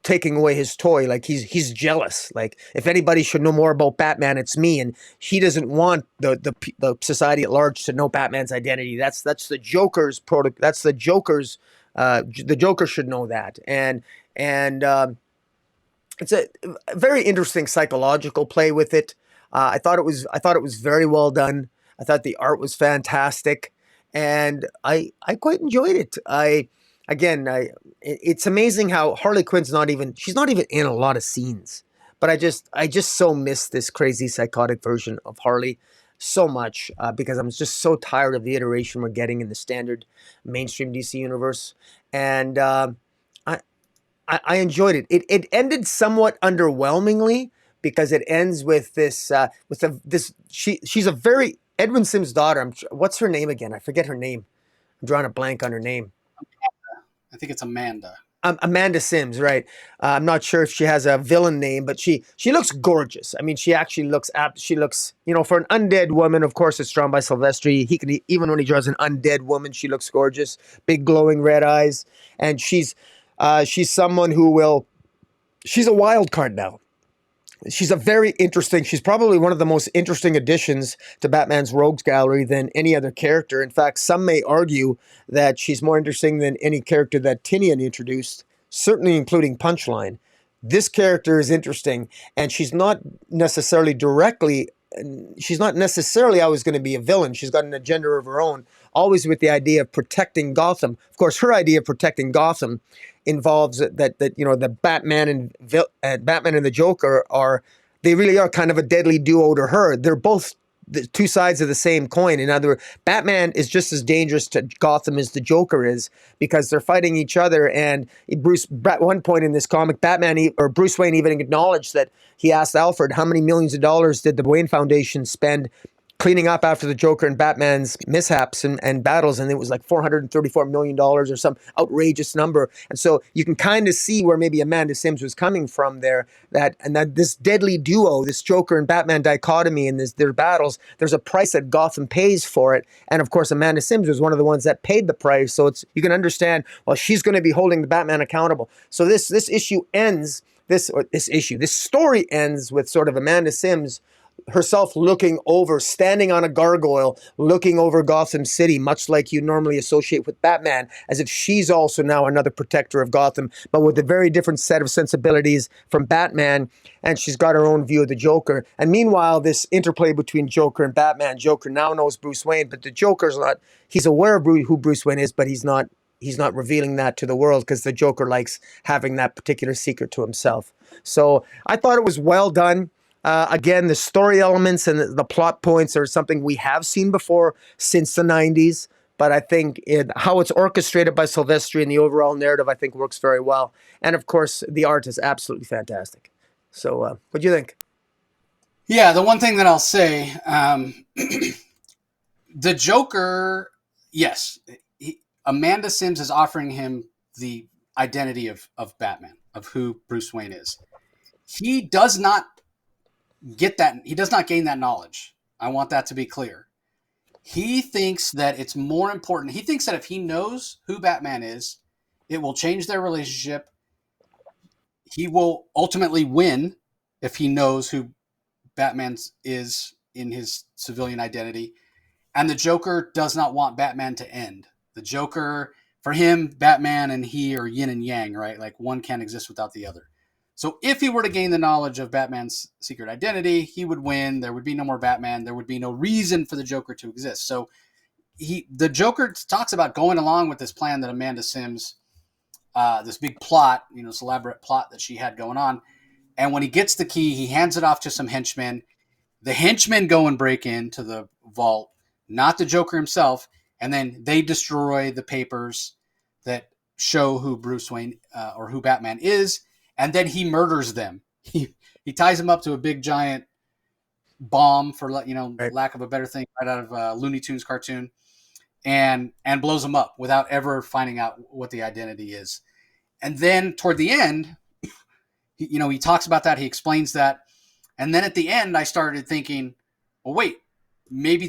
taking away his toy. Like he's jealous. Like if anybody should know more about Batman, it's me. And he doesn't want the society at large to know Batman's identity. That's the Joker's product. That's the Joker's. The Joker should know that. And it's a very interesting psychological play with it. I thought it was very well done. I thought the art was fantastic, and I quite enjoyed it. It's amazing how Harley Quinn's she's not even in a lot of scenes. But I just so miss this crazy psychotic version of Harley so much because I'm just so tired of the iteration we're getting in the standard mainstream DC universe, and I enjoyed it. It ended somewhat underwhelmingly because it ends with she's a very Edwin Sims' daughter. What's her name again? I forget her name. I'm drawing a blank on her name. I think it's Amanda. Amanda Sims, right? I'm not sure if she has a villain name, but she looks gorgeous. I mean, she actually looks for an undead woman. Of course, it's drawn by Silvestri. He can, even when he draws an undead woman, she looks gorgeous. Big glowing red eyes, and she's someone she's a wild card now. She's she's probably one of the most interesting additions to Batman's rogues gallery than any other character. In fact, some may argue that she's more interesting than any character that Tinian introduced, certainly including Punchline. This character is interesting, and she's not necessarily always going to be a villain. She's got an agenda of her own, always with the idea of protecting Gotham. Of course, her idea of protecting Gotham involves that the Batman and the Joker really are kind of a deadly duo to her. They're both the two sides of the same coin. In other words, Batman is just as dangerous to Gotham as the Joker is because they're fighting each other. And at one point in this comic, Bruce Wayne even acknowledged that he asked Alfred, how many millions of dollars did the Wayne Foundation spend cleaning up after the Joker and Batman's mishaps and battles, and it was like $434 million or some outrageous number. And so you can kind of see where maybe Amanda Sims was coming from there, that this deadly duo, this Joker and Batman dichotomy in their battles, there's a price that Gotham pays for it. And of course, Amanda Sims was one of the ones that paid the price. So you can understand, well, she's going to be holding the Batman accountable. So this story ends with sort of Amanda Sims herself standing on a gargoyle, looking over Gotham City, much like you normally associate with Batman, as if she's also now another protector of Gotham, but with a very different set of sensibilities from Batman, and she's got her own view of the Joker. And meanwhile, this interplay between Joker and Batman, Joker now knows Bruce Wayne, but the Joker's not, he's aware of who Bruce Wayne is, but he's not revealing that to the world because the Joker likes having that particular secret to himself. So I thought it was well done. Again, the story elements and the plot points are something we have seen before since the 90s, but I think how it's orchestrated by Silvestri and the overall narrative, I think, works very well. And of course, the art is absolutely fantastic. So what do you think? Yeah, the one thing that I'll say, the Joker, yes, Amanda Sims is offering him the identity of Batman, of who Bruce Wayne is. He does not get that. He does not gain that knowledge. I want that to be clear. He thinks that it's more important. He thinks that if he knows who Batman is, it will change their relationship. He will ultimately win if he knows who Batman is in his civilian identity. And the Joker does not want Batman to end. The Joker, for him, Batman and he are yin and yang, right? Like one can't exist without the other. So if he were to gain the knowledge of Batman's secret identity, he would win. There would be no more Batman. There would be no reason for the Joker to exist. So the Joker talks about going along with this plan that Amanda Sims, this big plot, this elaborate plot that she had going on. And when he gets the key, he hands it off to some henchmen. The henchmen go and break into the vault, not the Joker himself. And then they destroy the papers that show who Bruce Wayne or who Batman is. And then he murders them. He ties them up to a big giant bomb, for Right. lack of a better thing, right out of a Looney Tunes cartoon, and blows them up without ever finding out what the identity is. And then toward the end, he talks about that. He explains that. And then at the end, I started thinking, well, wait, maybe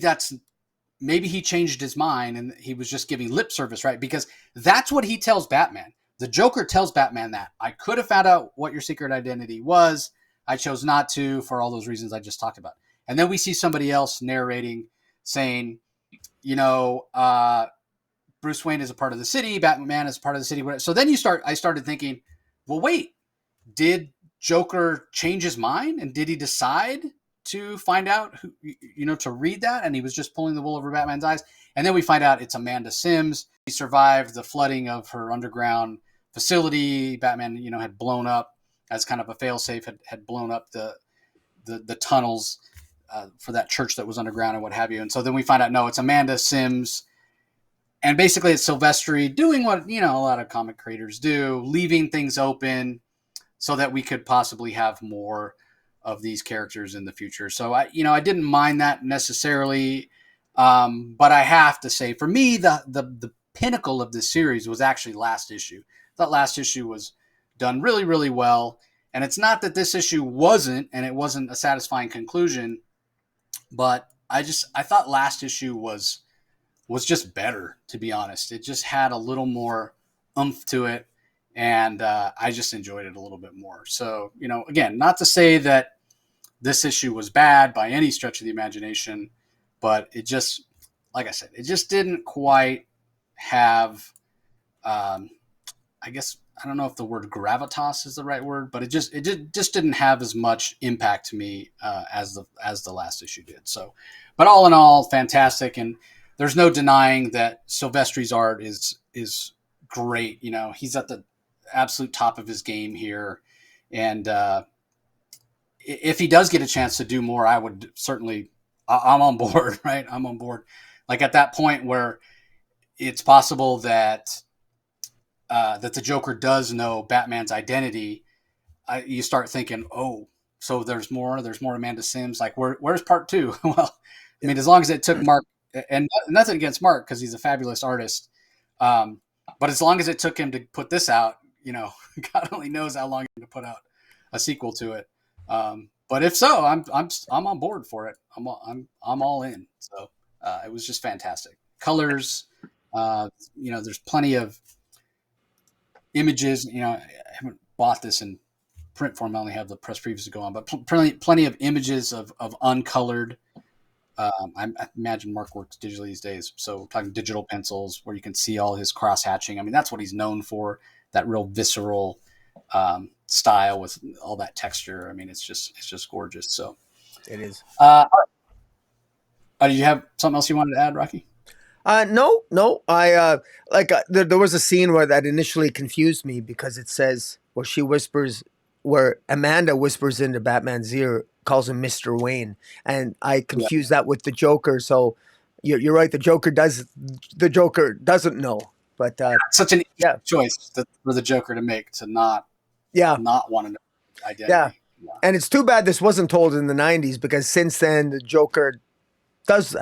he changed his mind and he was just giving lip service, right? Because that's what he tells Batman. the Joker tells Batman that I could have found out what your secret identity was. I chose not to for all those reasons I just talked about. And then we see somebody else narrating saying, Bruce Wayne is a part of the city. Batman is a part of the city. So then I started thinking, well, wait, did Joker change his mind? And did he decide to find out to read that? And he was just pulling the wool over Batman's eyes. And then we find out it's Amanda Sims. She survived the flooding of her underground facility. Batman, had blown up as kind of a failsafe, had blown up the tunnels for that church that was underground and what have you. And so then we find out, no, it's Amanda Sims. And basically it's Silvestri doing what, a lot of comic creators do, leaving things open so that we could possibly have more of these characters in the future. So I didn't mind that necessarily. But I have to say, for me, the pinnacle of this series was actually last issue. I thought last issue was done really, really well. And it's not that this issue wasn't, and it wasn't a satisfying conclusion, but I thought last issue was just better, to be honest. It just had a little more oomph to it, and I just enjoyed it a little bit more. So, again, not to say that this issue was bad by any stretch of the imagination, but it just, like I said, it just didn't quite have, I guess, I don't know if the word gravitas is the right word, but it just didn't have as much impact to me as the last issue did. So, but all in all, fantastic. And there's no denying that Silvestri's art is great. He's at the absolute top of his game here. And if he does get a chance to do more, I would certainly, I'm on board, right? I'm on board. Like at that point where it's possible that the Joker does know Batman's identity, you start thinking, oh, so there's more Amanda Sims. Like, where's part 2? Well, I mean, as long as it took Mark, and nothing against Mark because he's a fabulous artist, but as long as it took him to put this out, God only knows how long to put out a sequel to it. But if so, I'm on board for it. I'm all in. So it was just fantastic. Colors, there's plenty of images. I haven't bought this in print form. I only have the press previews to go on, but plenty of images of uncolored. I imagine Mark works digitally these days. So we're talking digital pencils where you can see all his cross hatching. I mean, that's what he's known for, that real visceral style with all that texture. I mean, it's just gorgeous. So it is. Did you have something else you wanted to add, Rocky? No. There was a scene where that initially confused me because it says where Amanda whispers into Batman's ear, calls him Mr. Wayne, and I confused that with the Joker. So you're right. The Joker doesn't know, but such an easy choice for the Joker to make, to not want to know identity. Yeah. And it's too bad this wasn't told in the 90s because since then the Joker does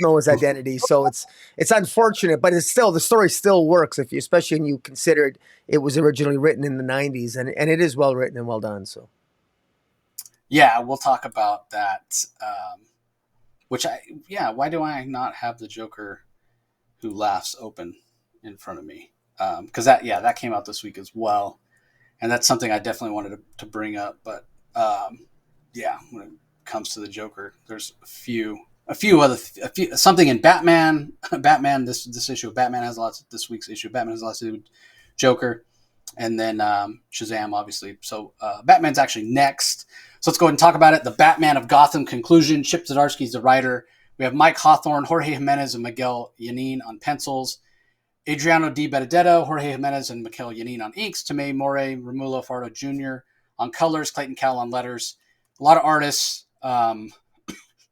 know his identity. So it's unfortunate, but it's still, the story still works especially when you considered it was originally written in the 90s, and it is well written and well done. So yeah, we'll talk about that. Why do I not have the Joker Who Laughs open in front of me? Because that came out this week as well, and that's something I definitely wanted to bring up. But when it comes to the Joker, there's a few something in Batman. This issue of Batman has lots. This week's issue of Batman has lots to do with Joker, and then Shazam, obviously. So Batman's actually next. So let's go ahead and talk about it. The Batman of Gotham conclusion. Chip Zdarsky's the writer. We have Mike Hawthorne, Jorge Jimenez, and Miguel Yanin on pencils. Adriano Di Benedetto, Jorge Jimenez, and Miguel Yanin on inks. Tomei More, Romulo Fardo Jr. on colors. Clayton Cowell on letters. A lot of artists.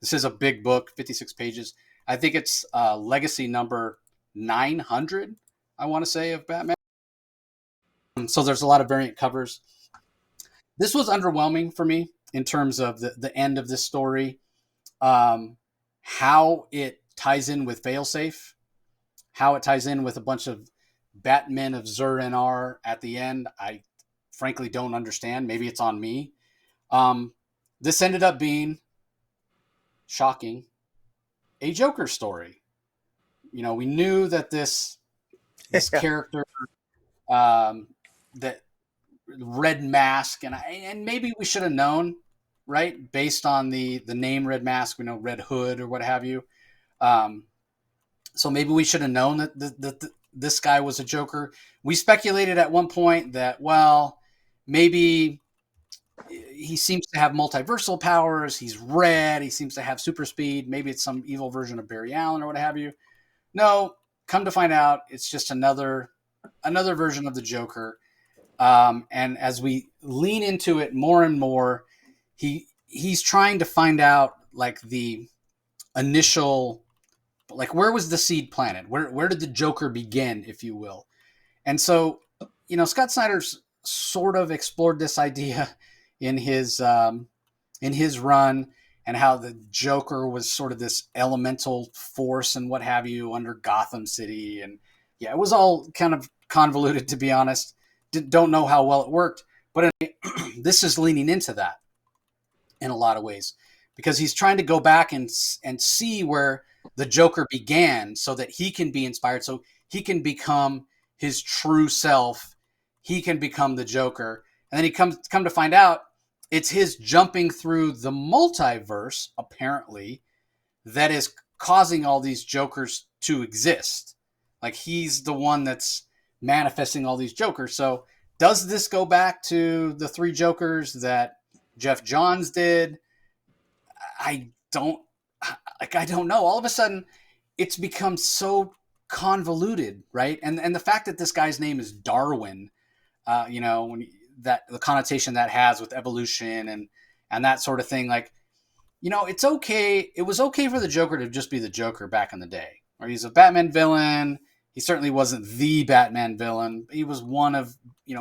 This is a big book, 56 pages. I think it's legacy number 900, I want to say, of Batman. So there's a lot of variant covers. This was underwhelming for me in terms of the end of this story. How it ties in with Failsafe, how it ties in with a bunch of Batmen of Zur-En-Arr at the end, I frankly don't understand. Maybe it's on me. This ended up being, shocking, a Joker story. We knew that this character that Red Mask, and maybe we should have known, right? Based on the name Red Mask, we know Red Hood or what have you. So maybe we should have known that this guy was a Joker. We speculated at one point that, well, maybe he seems to have multiversal powers. He's red. He seems to have super speed. Maybe it's some evil version of Barry Allen or what have you. No, come to find out, it's just another version of the Joker. And as we lean into it more and more, he's trying to find out like the initial, like where was the seed planted? Where did the Joker begin, if you will? And so, Scott Snyder's sort of explored this idea in his run, and how the Joker was sort of this elemental force and what have you under Gotham City. And yeah, it was all kind of convoluted, to be honest. Don't know how well it worked, but this is leaning into that in a lot of ways, because he's trying to go back and see where the Joker began so that he can be inspired, so he can become his true self. He can become the Joker. And then he come to find out it's his jumping through the multiverse, apparently, that is causing all these Jokers to exist. Like, he's the one that's manifesting all these Jokers. So does this go back to the 3 Jokers that Jeff Johns did? I don't know. All of a sudden, it's become so convoluted, right? And the fact that this guy's name is Darwin, that the connotation that has with evolution and that sort of thing, like, it's okay. It was okay for the Joker to just be the Joker back in the day, or he's a Batman villain. He certainly wasn't the Batman villain. He was one of,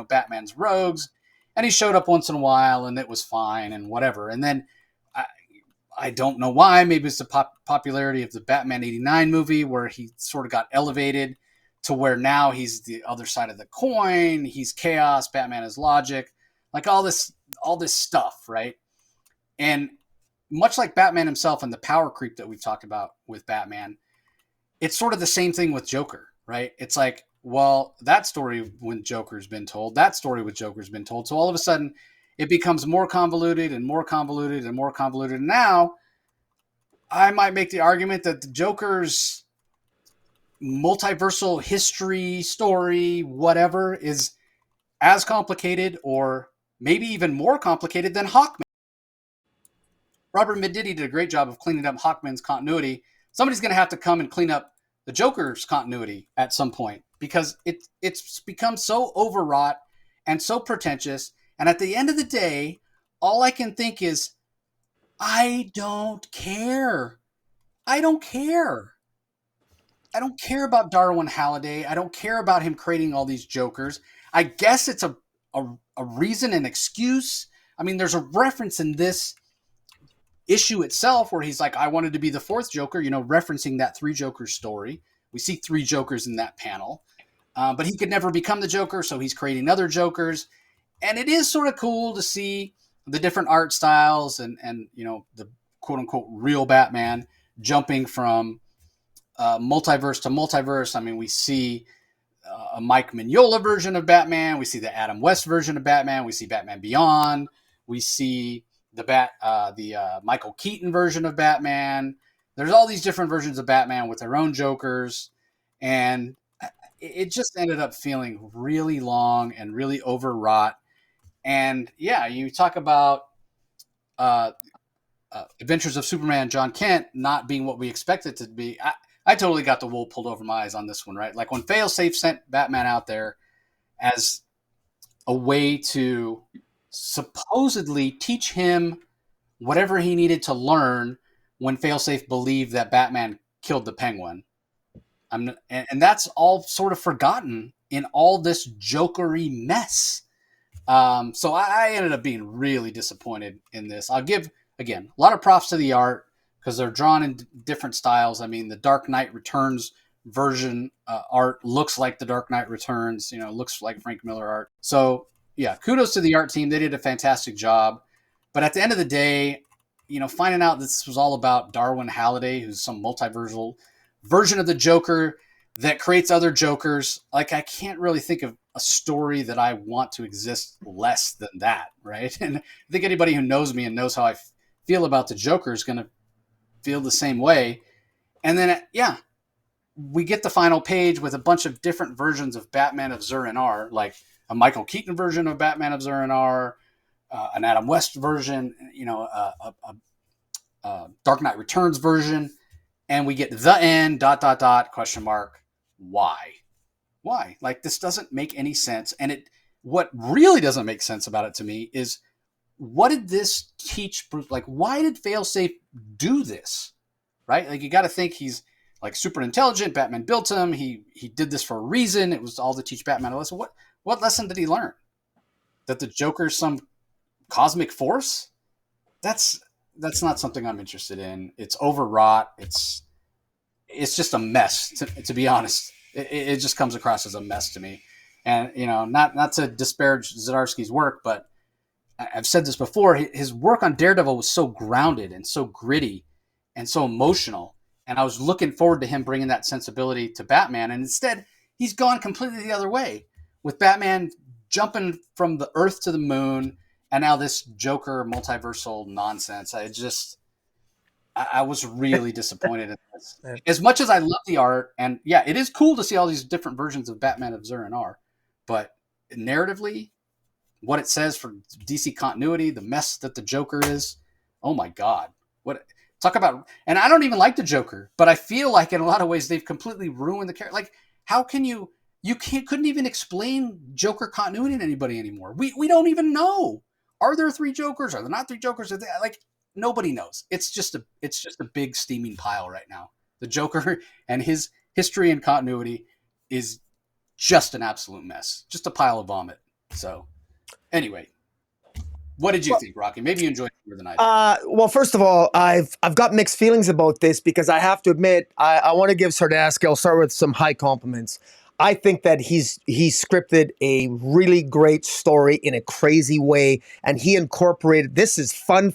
Batman's rogues, and he showed up once in a while, and it was fine and whatever. And then I don't know why. Maybe it's the popularity of the Batman '89 movie, where he sort of got elevated to where now he's the other side of the coin. He's chaos. Batman is logic. Like all this stuff, right? And much like Batman himself and the power creep that we've talked about with Batman, it's sort of the same thing with Joker, right? It's like, well, that story when Joker's been told, that story with Joker's been told. So all of a sudden it becomes more convoluted and more convoluted and more convoluted. And now I might make the argument that the Joker's multiversal history, story, whatever, is as complicated or maybe even more complicated than Hawkman. Robert Medici did a great job of cleaning up Hawkman's continuity. Somebody's going to have to come and clean up the Joker's continuity at some point, because it's become so overwrought and so pretentious. And at the end of the day, all I can think is, I don't care. I don't care. I don't care about Darwin Halliday. I don't care about him creating all these Jokers. I guess it's a reason, an excuse. I mean, there's a reference in this issue itself where he's like, I wanted to be the 4th Joker, referencing that 3 Jokers story. We see 3 Jokers in that panel. But he could never become the Joker, so he's creating other Jokers. And it is sort of cool to see the different art styles and the quote-unquote real Batman jumping from multiverse to multiverse. I mean, we see a Mike Mignola version of Batman. We see the Adam West version of Batman. We see Batman Beyond. We see the Michael Keaton version of Batman. There's all these different versions of Batman with their own Jokers, and it just ended up feeling really long and really overwrought. And yeah, you talk about Adventures of Superman, John Kent not being what we expected it to be. I totally got the wool pulled over my eyes on this one, right? Like when Failsafe sent Batman out there as a way to supposedly teach him whatever he needed to learn, when Failsafe believed that Batman killed the Penguin. And that's all sort of forgotten in all this Jokery mess. So I ended up being really disappointed in this. I'll give, again, a lot of props to the art, because they're drawn in different styles. I mean, the Dark Knight Returns version art looks like the Dark Knight Returns, looks like Frank Miller art. So yeah, kudos to the art team. They did a fantastic job. But at the end of the day, finding out this was all about Darwin Halliday, who's some multiversal version of the Joker, that creates other Jokers. Like, I can't really think of a story that I want to exist less than that, right? And I think anybody who knows me and knows how I feel about the Joker is going to feel the same way. And then, yeah, we get the final page with a bunch of different versions of Batman of Zur-En-Arrh, like a Michael Keaton version of Batman of Zur-En-Arrh, an Adam West version, a Dark Knight Returns version, and we get the end, ... question mark, why? Why? Like, this doesn't make any sense. And what really doesn't make sense about it to me is, what did this teach Bruce? Like, why did Failsafe do this? Right? Like, you got to think he's like super intelligent. Batman built him. He did this for a reason. It was all to teach Batman a lesson. What lesson did he learn? That the Joker's some cosmic force? That's not something I'm interested in. It's overwrought. It's just a mess, to be honest. It just comes across as a mess to me. And, not to disparage Zdarsky's work, but I've said this before, his work on Daredevil was so grounded and so gritty and so emotional. And I was looking forward to him bringing that sensibility to Batman. And instead, he's gone completely the other way, with Batman jumping from the Earth to the moon, and now this Joker multiversal nonsense. I was really disappointed in this. As much as I love the art, and yeah, it is cool to see all these different versions of Batman of Zur-En-Arrh, but narratively, what it says for DC continuity, the mess that the Joker is, oh my God. Talk about, and I don't even like the Joker, but I feel like in a lot of ways they've completely ruined the character. Like, how can you couldn't even explain Joker continuity to anybody anymore. We don't even know. Are there 3 Jokers? Are there not 3 Jokers? Like, nobody knows. It's just a big steaming pile right now. The Joker and his history and continuity is just an absolute mess. Just a pile of vomit. So, anyway, what did you think, Rocky? Maybe you enjoyed it more than I did. Well, first of all, I've got mixed feelings about this, because I have to admit, I want to give Zdarsky, I'll start with some high compliments. I think that he scripted a really great story in a crazy way, and he incorporated, this is fun.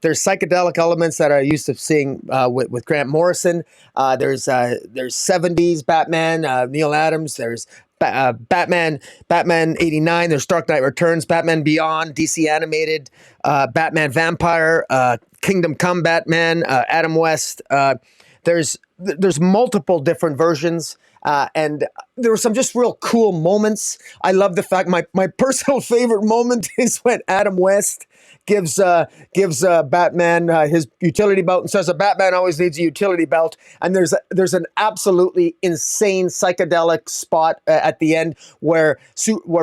There's psychedelic elements that I used to seeing with Grant Morrison. There's 70s Batman, Neil Adams. There's Batman 89. There's Dark Knight Returns, Batman Beyond, DC Animated, Batman Vampire, Kingdom Come Batman, Adam West. There's multiple different versions. And there were some just real cool moments. I love the fact my personal favorite moment is when Adam West gives Batman his utility belt and says that Batman always needs a utility belt. And there's an absolutely insane psychedelic spot at the end where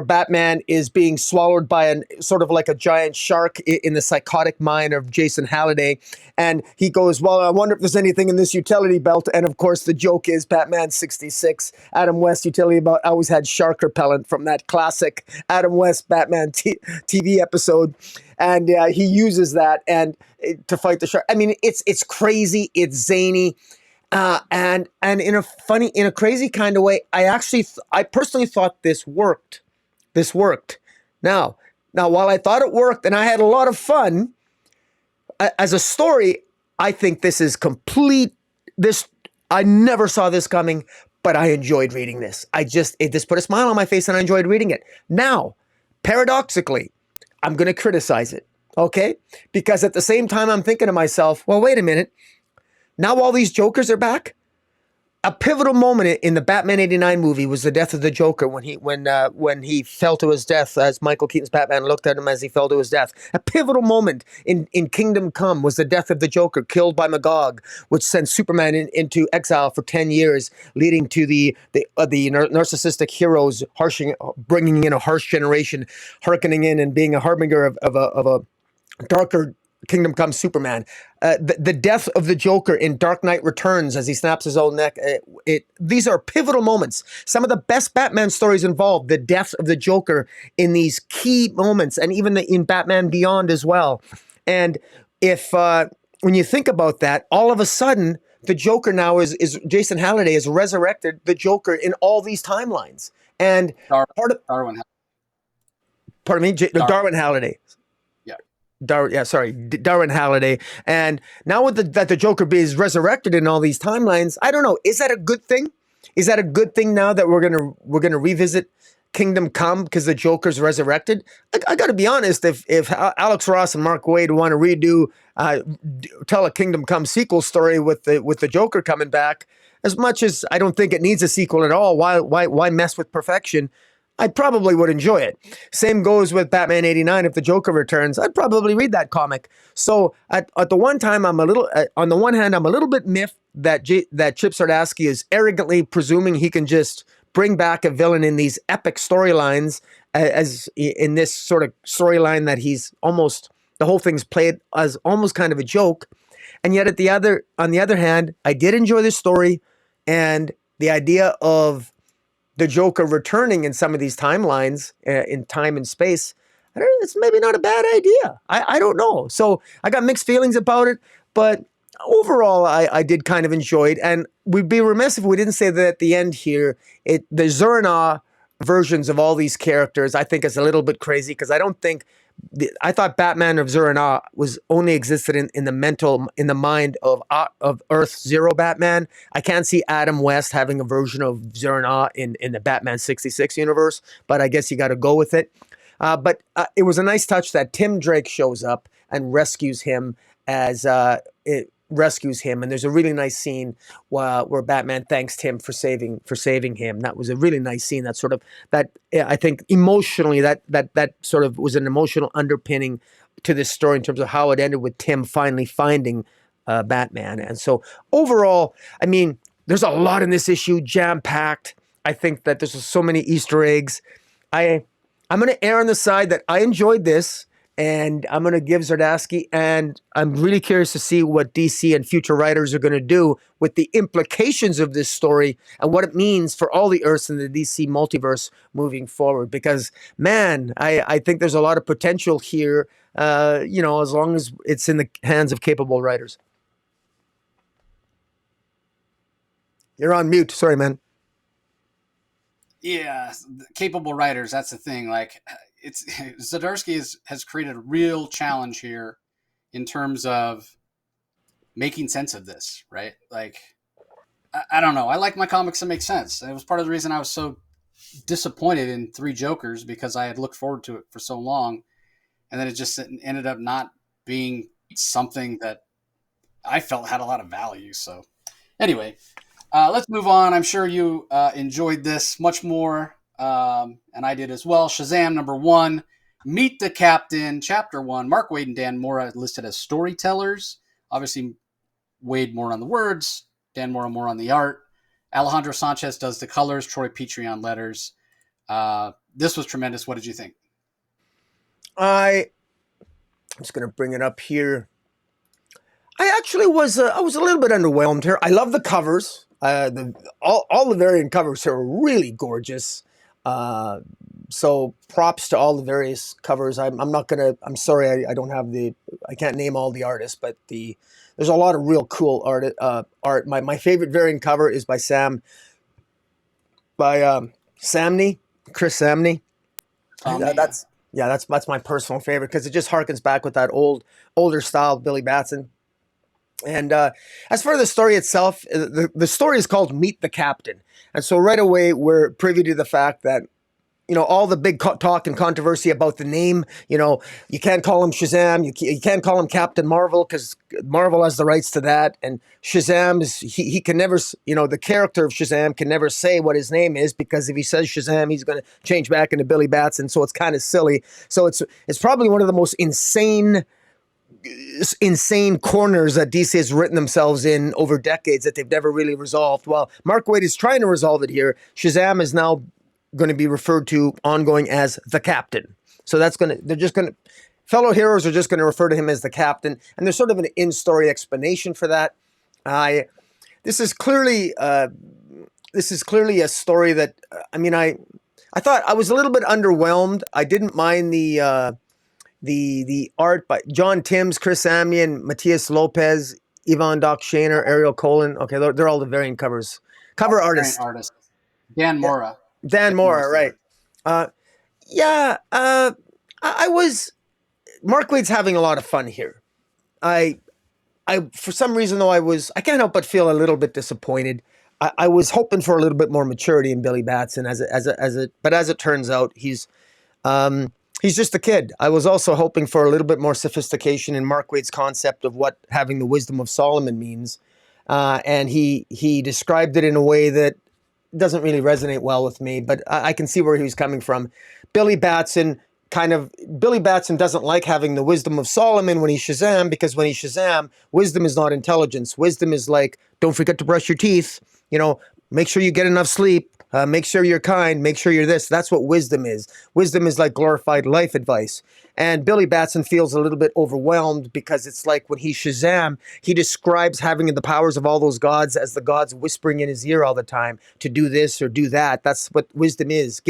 Batman is being swallowed by an sort of like a giant shark in the psychotic mind of Jason Halliday. And he goes, well, I wonder if there's anything in this utility belt. And of course, the joke is Batman 66, Adam West utility belt always had shark repellent from that classic Adam West Batman TV episode. And he uses that to fight the shark. I mean, it's crazy, it's zany, and in a crazy kind of way. I personally thought this worked. This worked. Now, while I thought it worked and I had a lot of fun as a story, I think this is complete. I never saw this coming, but I enjoyed reading this. This put a smile on my face, and I enjoyed reading it. Now, paradoxically, I'm going to criticize it, okay? Because at the same time, I'm thinking to myself, well, wait a minute. Now all these Jokers are back? A pivotal moment in the Batman 89 movie was the death of the Joker when he fell to his death, as Michael Keaton's Batman looked at him as he fell to his death. A pivotal moment in Kingdom Come was the death of the Joker, killed by Magog, which sent Superman into exile for 10 years, leading to the narcissistic heroes bringing in a harsh generation, hearkening in and being a harbinger of a darker Kingdom Come Superman. The death of the Joker in Dark Knight Returns as he snaps his own neck. These are pivotal moments. Some of the best Batman stories involve the death of the Joker in these key moments, and even in Batman Beyond as well. And when you think about that, all of a sudden the Joker now is Jason Halliday has resurrected the Joker in all these timelines. And Darwin Halliday. Darwin Halliday. And now that the Joker is resurrected in all these timelines, I don't know, is that a good thing? is that a good thing now that we're gonna revisit Kingdom Come because the Joker's resurrected? I got to be honest. If Alex Ross and Mark Waid want to redo, tell a Kingdom Come sequel story with the Joker coming back, as much as I don't think it needs a sequel at all, why mess with perfection? I probably would enjoy it. Same goes with Batman '89. If the Joker returns, I'd probably read that comic. So at the one time, I'm a little on the one hand, I'm a little bit miffed that that Chip Zdarsky is arrogantly presuming he can just bring back a villain in these epic storylines, as in this sort of storyline that he's almost, the whole thing's played as almost kind of a joke. And yet on the other hand, I did enjoy this story, and the idea of the Joker returning in some of these timelines, in time and space, it's maybe not a bad idea. I don't know. So I got mixed feelings about it, but overall, I did kind of enjoy it. And we'd be remiss if we didn't say that at the end here, the Zur-En-Arrh versions of all these characters, I think is a little bit crazy, because I don't think, I thought Batman of Zur-En-Arrh was only existed in the mind of Earth Zero Batman. I can't see Adam West having a version of Zur-En-Arrh in the Batman 66 universe, but I guess you got to go with it. But it was a nice touch that Tim Drake shows up and rescues him and there's a really nice scene where Batman thanks Tim for saving him. That was a really nice scene. That sort of, that I think emotionally that sort of was an emotional underpinning to this story in terms of how it ended with Tim finally finding Batman. And so overall, I mean, there's a lot in this issue, jam packed. I think that there's so many Easter eggs. I'm going to err on the side that I enjoyed this. And I'm going to give Zdarsky, and I'm really curious to see what DC and future writers are going to do with the implications of this story and what it means for all the Earths in the DC multiverse moving forward. Because, man, I think there's a lot of potential here, as long as it's in the hands of capable writers. You're on mute. Sorry, man. Yeah, capable writers, that's the thing. Like, Zdarsky has created a real challenge here in terms of making sense of this, right? Like, I don't know. I like my comics that make sense. It was part of the reason I was so disappointed in Three Jokers, because I had looked forward to it for so long, and then it just ended up not being something that I felt had a lot of value. So anyway, let's move on. I'm sure you enjoyed this much more. And I did as well. Shazam #1, Meet the Captain, Chapter 1. Mark Waid and Dan Mora listed as storytellers. Obviously, Waid more on the words, Dan Mora more on the art. Alejandro Sanchez does the colors, Troy Petrie on letters. This was tremendous. What did you think? I'm just going to bring it up here. I actually was a little bit underwhelmed here. I love the covers. All the variant covers are really gorgeous. So props to all the various covers. I'm sorry, I don't have I can't name all the artists, but there's a lot of real cool art. My favorite variant cover is by Samney, Chris Samney. That's my personal favorite, because it just harkens back with that older style Billy Batson. And as for the story itself, the story is called Meet the Captain. And so right away, we're privy to the fact that, all the big talk and controversy about the name, you can't call him Shazam. You can't call him Captain Marvel, because Marvel has the rights to that. And Shazam he can never, the character of Shazam can never say what his name is, because if he says Shazam, he's going to change back into Billy Batson. So it's kind of silly. So it's probably one of the most insane corners that DC has written themselves in over decades that they've never really resolved. Well, Mark Waid is trying to resolve it here. Shazam is now going to be referred to ongoing as the Captain. So fellow heroes are just going to refer to him as the Captain. And there's sort of an in-story explanation for that. This is clearly a story that, I thought I was a little bit underwhelmed. I didn't mind the art by John Timms, Chris Samney, Matthias Lopez, Yvonne Doc Shaner, Ariel Colin. Okay, they're all the variant cover artists. Dan Mora. Dan Mora, right. I was, Mark Waid's having a lot of fun here. I for some reason though, I can't help but feel a little bit disappointed. I was hoping for a little bit more maturity in Billy Batson but as it turns out, he's just a kid. I was also hoping for a little bit more sophistication in Mark Waid's concept of what having the wisdom of Solomon means. And he described it in a way that doesn't really resonate well with me, but I can see where he was coming from. Billy Batson doesn't like having the wisdom of Solomon when he's Shazam, because when he's Shazam, wisdom is not intelligence. Wisdom is like, don't forget to brush your teeth, make sure you get enough sleep, make sure you're kind, make sure you're this. That's what wisdom is. Wisdom is like glorified life advice. And Billy Batson feels a little bit overwhelmed because it's like when he's Shazam, he describes having the powers of all those gods as the gods whispering in his ear all the time to do this or do that. That's what wisdom is.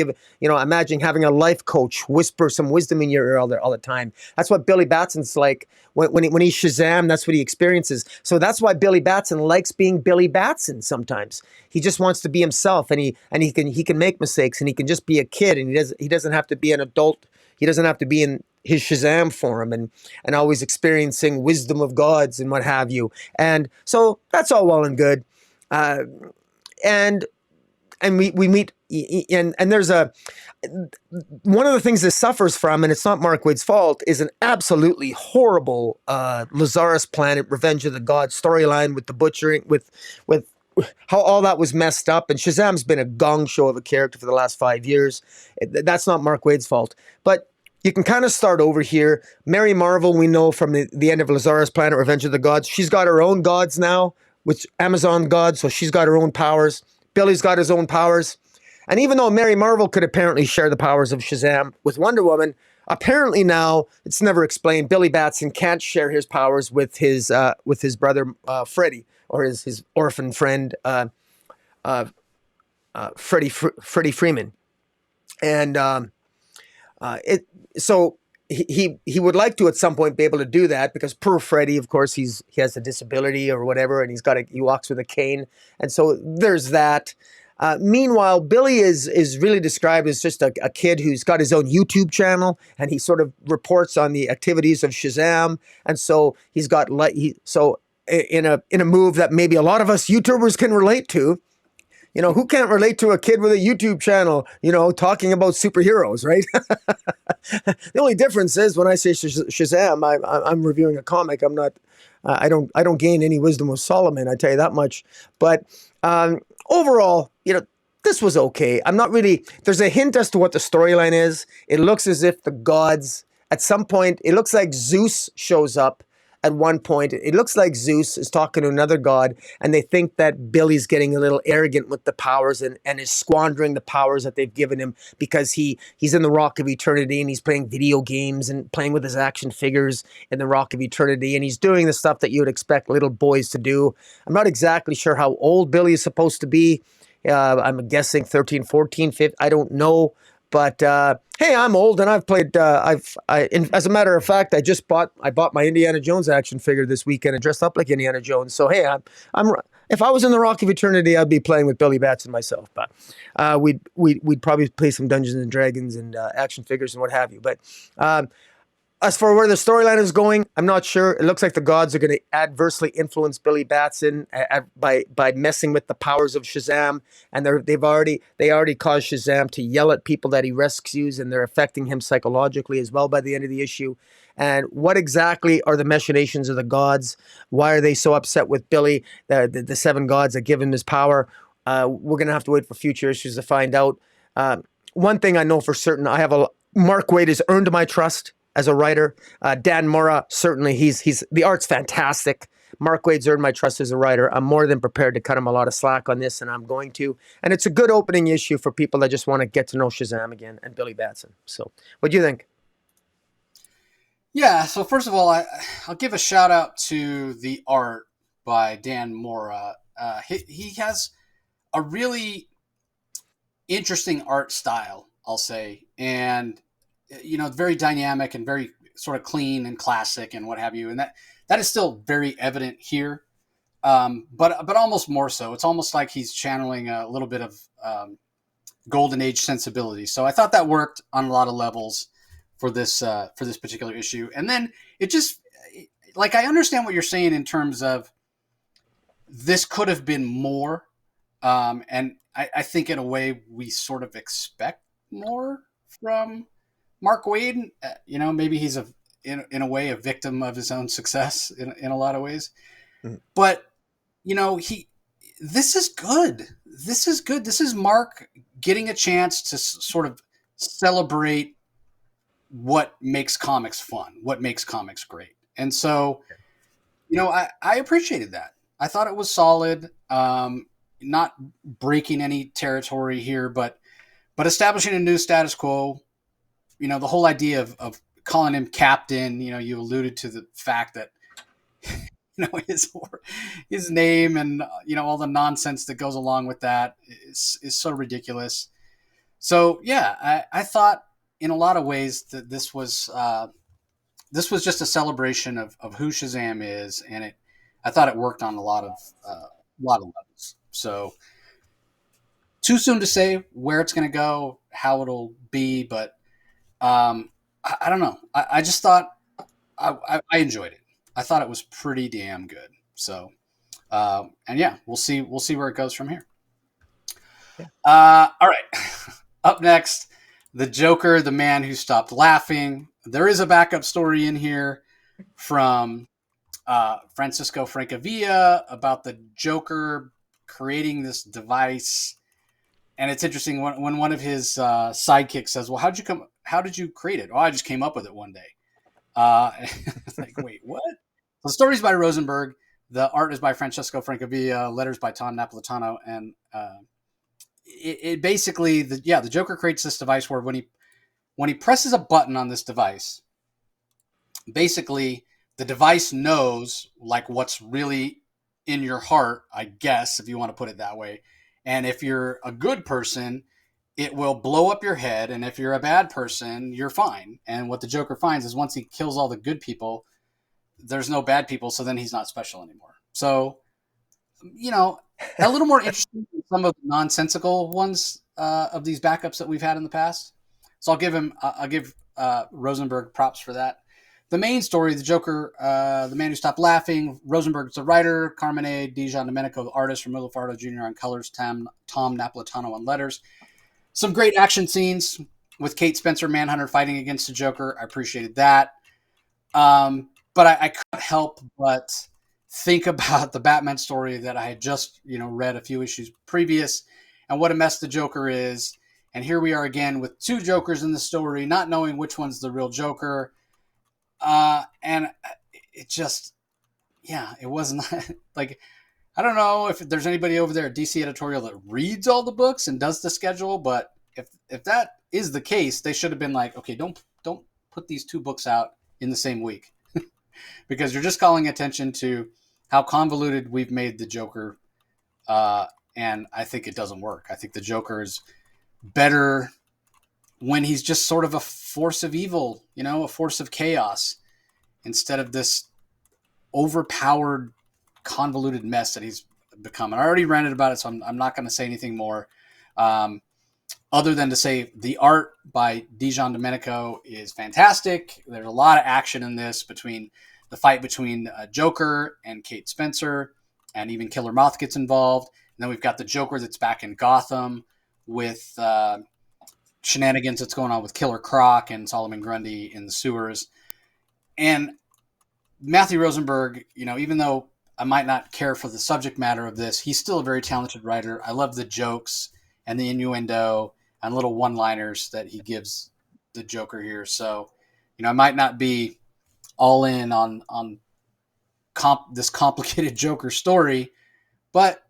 Imagine having a life coach whisper some wisdom in your ear all the time. That's what Billy Batson's like when he's Shazam. That's what he experiences. So that's why Billy Batson likes being Billy Batson sometimes. He just wants to be himself, and he can make mistakes, and he can just be a kid, and he doesn't have to be an adult. He doesn't have to be in his Shazam form and always experiencing wisdom of gods and what have you. And so that's all well and good. And we meet, and there's one of the things this suffers from, and it's not Mark Waid's fault, is an absolutely horrible Lazarus Planet Revenge of the Gods storyline with the butchering, with how all that was messed up. And Shazam's been a gong show of a character for the last 5 years. That's not Mark Waid's fault. But you can kind of start over here. Mary Marvel, we know from the end of Lazarus Planet Revenge of the Gods, she's got her own gods now, which Amazon gods, so she's got her own powers. Billy's got his own powers. And even though Mary Marvel could apparently share the powers of Shazam with Wonder Woman, apparently now, it's never explained, Billy Batson can't share his powers with his brother Freddy, or his orphan friend Freddie Freeman. And so he would like to at some point be able to do that, because poor Freddie, of course, he has a disability or whatever, and he walks with a cane, and so there's that. Meanwhile, Billy is really described as just a kid who's got his own YouTube channel, and he sort of reports on the activities of Shazam, and so he's got in a move that maybe a lot of us YouTubers can relate to. Who can't relate to a kid with a YouTube channel, talking about superheroes, right? The only difference is when I say Shazam, I'm reviewing a comic. I'm not, I don't gain any wisdom of Solomon. I tell you that much. But overall, this was okay. There's a hint as to what the storyline is. It looks as if the gods, at some point, it looks like Zeus shows up. At one point, it looks like Zeus is talking to another god, and they think that Billy's getting a little arrogant with the powers and is squandering the powers that they've given him, because he's in the Rock of Eternity and he's playing video games and playing with his action figures in the Rock of Eternity, and he's doing the stuff that you would expect little boys to do. I'm not exactly sure how old Billy is supposed to be. I'm guessing 13, 14, 15. I don't know. But hey, I'm old, and I've played. As a matter of fact, I bought my Indiana Jones action figure this weekend and dressed up like Indiana Jones. So hey, if I was in the Rock of Eternity, I'd be playing with Billy Batson myself. But we'd probably play some Dungeons and Dragons and action figures and what have you. But as for where the storyline is going, I'm not sure. It looks like the gods are going to adversely influence Billy Batson by messing with the powers of Shazam, and they already caused Shazam to yell at people that he rescues, and they're affecting him psychologically as well by the end of the issue. And what exactly are the machinations of the gods? Why are they so upset with Billy, the seven gods that give him his power? We're going to have to wait for future issues to find out. One thing I know for certain, Mark Waid has earned my trust as a writer. Dan Mora, certainly, the art's fantastic. Mark Waid's earned my trust as a writer. I'm more than prepared to cut him a lot of slack on this, and I'm going to. And it's a good opening issue for people that just want to get to know Shazam again and Billy Batson. So, what do you think? Yeah, so first of all, I'll give a shout out to the art by Dan Mora. He has a really interesting art style, I'll say, and very dynamic and very sort of clean and classic and what have you. And that is still very evident here. But almost more so. It's almost like he's channeling a little bit of golden age sensibility. So I thought that worked on a lot of levels for this particular issue. And then it just, like, I understand what you're saying in terms of this could have been more, And I think in a way we sort of expect more from Mark Waid. Maybe he's in a way a victim of his own success in a lot of ways. Mhm. But this is good. This is good. This is Mark getting a chance to sort of celebrate what makes comics fun, what makes comics great. And so, I appreciated that. I thought it was solid. Not breaking any territory here, but establishing a new status quo. The whole idea of calling him captain. You alluded to the fact that his name and all the nonsense that goes along with that is so ridiculous. So yeah, I thought in a lot of ways that this was just a celebration of who Shazam is, and I thought it worked on a lot of levels. So too soon to say where it's going to go, how it'll be, but I don't know. I just thought I enjoyed it. I thought it was pretty damn good. So, and yeah, we'll see where it goes from here. Yeah. All right. Up next, the Joker, the man who stopped laughing. There is a backup story in here from Francisco Francavilla about the Joker creating this device. And it's interesting when one of his sidekicks says, "Well, how did you create it?" "Oh, I just came up with it one day." It's like, wait, what? The story's by Rosenberg. The art is by Francesco Francavilla. Letters by Tom Napolitano. And it basically, the Joker creates this device where when he presses a button on this device, basically the device knows like what's really in your heart, I guess, if you want to put it that way. And if you're a good person, it will blow up your head. And if you're a bad person, you're fine. And what the Joker finds is once he kills all the good people, there's no bad people. So then he's not special anymore. So, a little more interesting than some of the nonsensical ones of these backups that we've had in the past. So I'll give Rosenberg props for that. The main story, the Joker, the man who stopped laughing. Rosenberg's the writer, Carmine Dijon Domenico, the artist, from Romildo Fardo Jr. on colors, Tom Napolitano on letters. Some great action scenes with Kate Spencer, Manhunter, fighting against the Joker. I appreciated that. But I couldn't help but think about the Batman story that I had just read a few issues previous, and what a mess the Joker is. And here we are again with two Jokers in the story, not knowing which one's the real Joker. And it just, it wasn't like, I don't know if there's anybody over there at DC Editorial that reads all the books and does the schedule, but if that is the case, they should have been like, okay, don't put these two books out in the same week because you're just calling attention to how convoluted we've made the Joker. And I think it doesn't work. I think the Joker is better when he's just sort of a force of evil, a force of chaos, instead of this overpowered, convoluted mess that he's become. And I already ranted about it, so I'm not going to say anything more, other than to say the art by Dijon Domenico is fantastic. There's a lot of action in this, between the fight between Joker and Kate Spencer, and even Killer Moth gets involved. And then we've got the Joker that's back in Gotham with shenanigans that's going on with Killer Croc and Solomon Grundy in the sewers. And Matthew Rosenberg, even though I might not care for the subject matter of this, he's still a very talented writer. I love the jokes and the innuendo and little one-liners that he gives the Joker here. So, I might not be all in on this complicated Joker story, but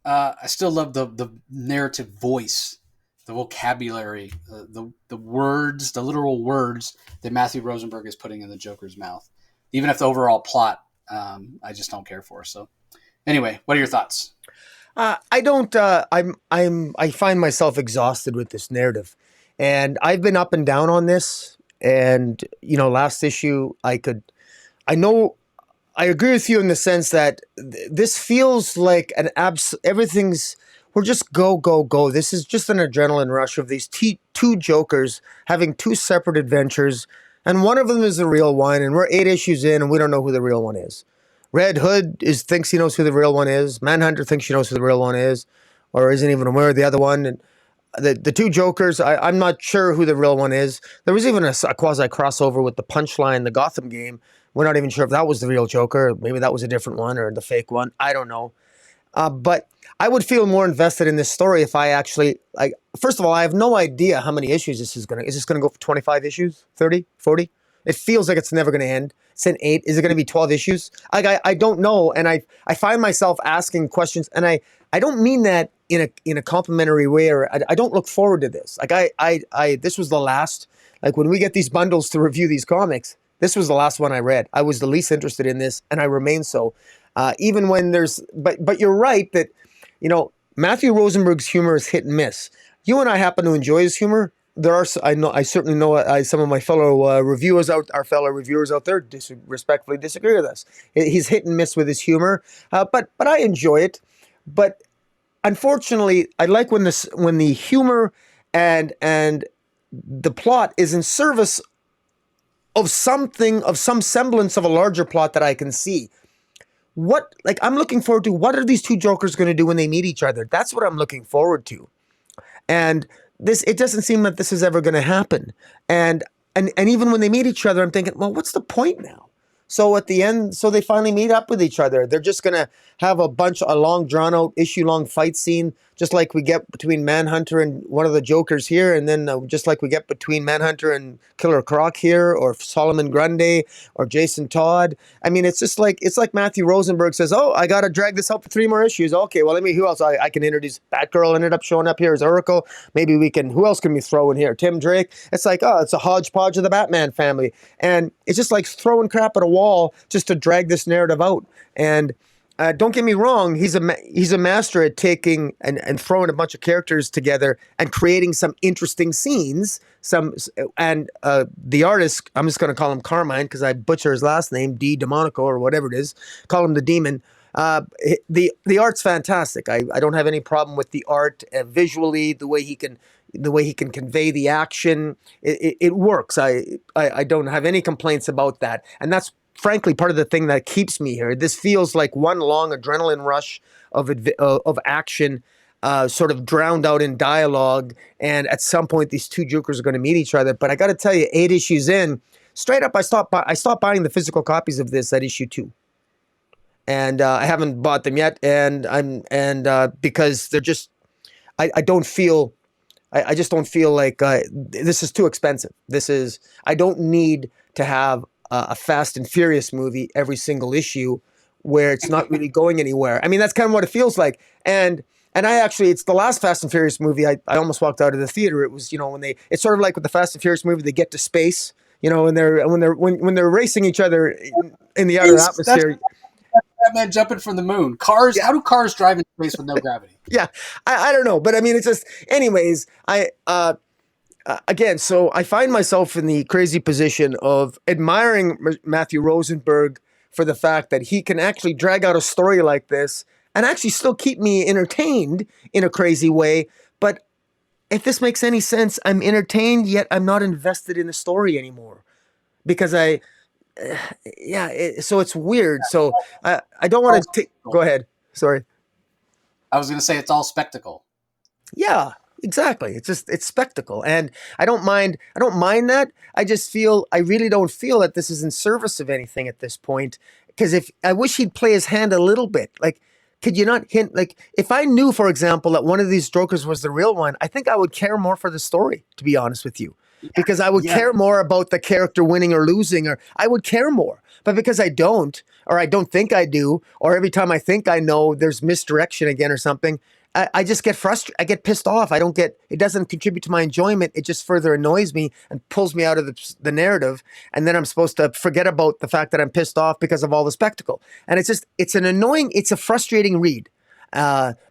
I still love the narrative voice, the vocabulary, the words, the literal words that Matthew Rosenberg is putting in the Joker's mouth, even if the overall plot I just don't care for. So anyway, what are your thoughts? I don't. I find myself exhausted with this narrative, and I've been up and down on this. And last issue, I agree with you in the sense that this feels like everything's. We're just go, go, go. This is just an adrenaline rush of these two Jokers having two separate adventures, and one of them is the real one, and we're 8 issues in, and we don't know who the real one is. Red Hood thinks he knows who the real one is. Manhunter thinks he knows who the real one is, or isn't even aware of the other one. And the two Jokers, I'm not sure who the real one is. There was even a quasi crossover with the Punchline, the Gotham game. We're not even sure if that was the real Joker. Maybe that was a different one or the fake one. I don't know. But I would feel more invested in this story if I actually, like, first of all, I have no idea how many issues this is going to, is this going to go for 25 issues, 30, 40? It feels like it's never going to end. It's an 8. Is it going to be 12 issues? I don't know. And I find myself asking questions, and I don't mean that in a complimentary way, or I don't look forward to this. Like this was the last, like when we get these bundles to review these comics, this was the last one I read. I was the least interested in this, and I remain so. Even when but you're right that, Matthew Rosenberg's humor is hit and miss. You and I happen to enjoy his humor. I certainly know some of my fellow reviewers out there respectfully disagree with us. He's hit and miss with his humor, but I enjoy it. But unfortunately, I like when the humor and the plot is in service of some semblance of a larger plot that I can see. I'm looking forward to, what are these two Jokers going to do when they meet each other? That's what I'm looking forward to. And it doesn't seem that this is ever going to happen. And even when they meet each other, I'm thinking, well, what's the point now? So at the end, they finally meet up with each other. They're just going to have a long, drawn-out, issue-long fight scene, just like we get between Manhunter and one of the Jokers here, and then just like we get between Manhunter and Killer Croc here, or Solomon Grundy, or Jason Todd. I mean, it's like Matthew Rosenberg says, oh, I got to drag this out for 3 more issues. Okay, well, who else I can introduce? Batgirl ended up showing up here as Oracle. Maybe who else can we throw in here? Tim Drake. It's like, oh, it's a hodgepodge of the Batman family. And it's just like throwing crap at a wall just to drag this narrative out. And don't get me wrong, he's a master at taking and throwing a bunch of characters together and creating some interesting scenes. The artist, I'm just going to call him Carmine because I butcher his last name, D. Demonico or whatever it is. Call him the Demon. The art's fantastic. I don't have any problem with the art visually, the way he can convey the action. It works. I don't have any complaints about that, and that's frankly part of the thing that keeps me here. This feels like one long adrenaline rush of action, sort of drowned out in dialogue. And at some point, these two Jokers are going to meet each other. But I got to tell you, 8 issues in, straight up, I stopped buying the physical copies of this at issue 2. And I haven't bought them yet, because they're just, I just don't feel like this is too expensive. I don't need to have a Fast and Furious movie every single issue where it's not really going anywhere. I mean, that's kind of what it feels like. And it's the last Fast and Furious movie. I almost walked out of the theater. It was, it's sort of like with the Fast and Furious movie, they get to space, and when they're racing each other in the outer atmosphere. Batman jumping from the moon. Cars. Yeah. How do cars drive in space with no gravity? Yeah, I don't know, but I mean, it's just. Anyways, again, so I find myself in the crazy position of admiring Matthew Rosenberg for the fact that he can actually drag out a story like this and actually still keep me entertained in a crazy way. But if this makes any sense, I'm entertained, yet I'm not invested in the story anymore because so it's weird. So I don't want to go ahead. Sorry. I was going to say it's all spectacle. Yeah. Exactly. It's spectacle. And I don't mind that. I really don't feel that this is in service of anything at this point. Because I wish he'd play his hand a little bit. Like, could you not hint, like, if I knew, for example, that one of these Jokers was the real one, I think I would care more for the story, to be honest with you. Because I would care more about the character winning or losing, or I would care more. But because I don't, or I don't think I do, or every time I think I know, there's misdirection again or something, I just get frustrated. I get pissed off. It doesn't contribute to my enjoyment. It just further annoys me and pulls me out of the narrative. And then I'm supposed to forget about the fact that I'm pissed off because of all the spectacle. And it's a frustrating read,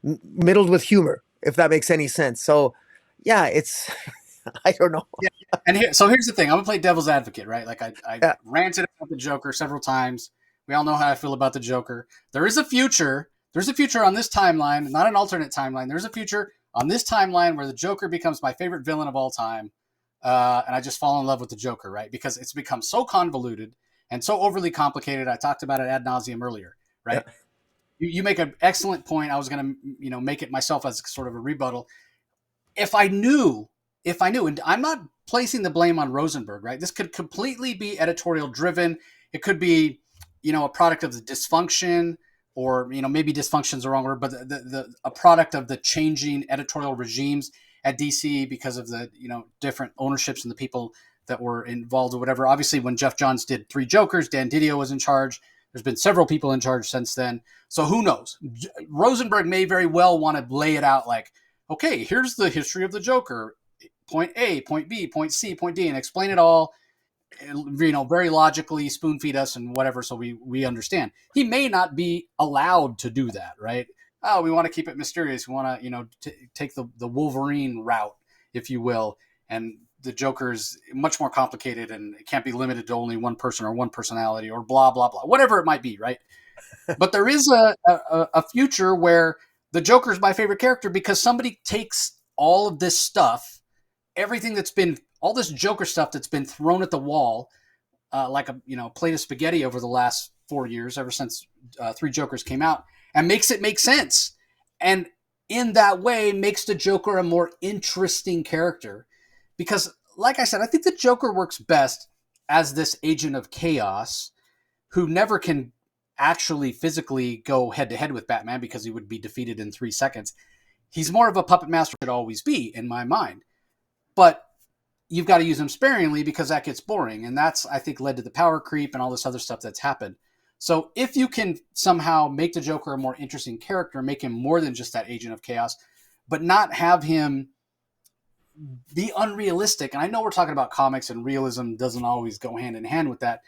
middled with humor, if that makes any sense. So yeah, I don't know. Yeah. And here's the thing. I'm going to play devil's advocate, right? Like I ranted about the Joker several times. We all know how I feel about the Joker. There is a future. There's a future on this timeline, not an alternate timeline. There's a future on this timeline where the Joker becomes my favorite villain of all time. And I just fall in love with the Joker, right? Because it's become so convoluted and so overly complicated. I talked about it ad nauseum earlier, right? Yeah. You make an excellent point. I was going to, make it myself as sort of a rebuttal. If I knew, and I'm not placing the blame on Rosenberg, right? This could completely be editorial driven. It could be, a product of the dysfunction, or maybe dysfunction is the wrong word, but a product of the changing editorial regimes at DC because of the different ownerships and the people that were involved or whatever. Obviously, when Jeff Johns did 3 Jokers, Dan Didio was in charge. There's been several people in charge since then. So who knows? Rosenberg may very well want to lay it out like, okay, here's the history of the Joker, point A, point B, point C, point D, and explain it all, very logically, spoon feed us and whatever, so we understand. He may not be allowed to do that, right? Oh, we want to keep it mysterious. We want to, take the Wolverine route, if you will, and the Joker is much more complicated, and it can't be limited to only one person or one personality or blah, blah, blah, whatever it might be, right? But there is a future where the Joker is my favorite character because somebody takes all of this stuff, everything that's been, all this Joker stuff that's been thrown at the wall, like a plate of spaghetti over the last 4 years, ever since 3 Jokers came out, and makes it make sense. And in that way makes the Joker a more interesting character. Because, like I said, I think the Joker works best as this agent of chaos who never can actually physically go head-to-head with Batman because he would be defeated in 3 seconds. He's more of a puppet master, should always be, in my mind. But you've got to use him sparingly because that gets boring. And that's, I think, led to the power creep and all this other stuff that's happened. So if you can somehow make the Joker a more interesting character, make him more than just that agent of chaos, but not have him be unrealistic. And I know we're talking about comics and realism doesn't always go hand in hand with that.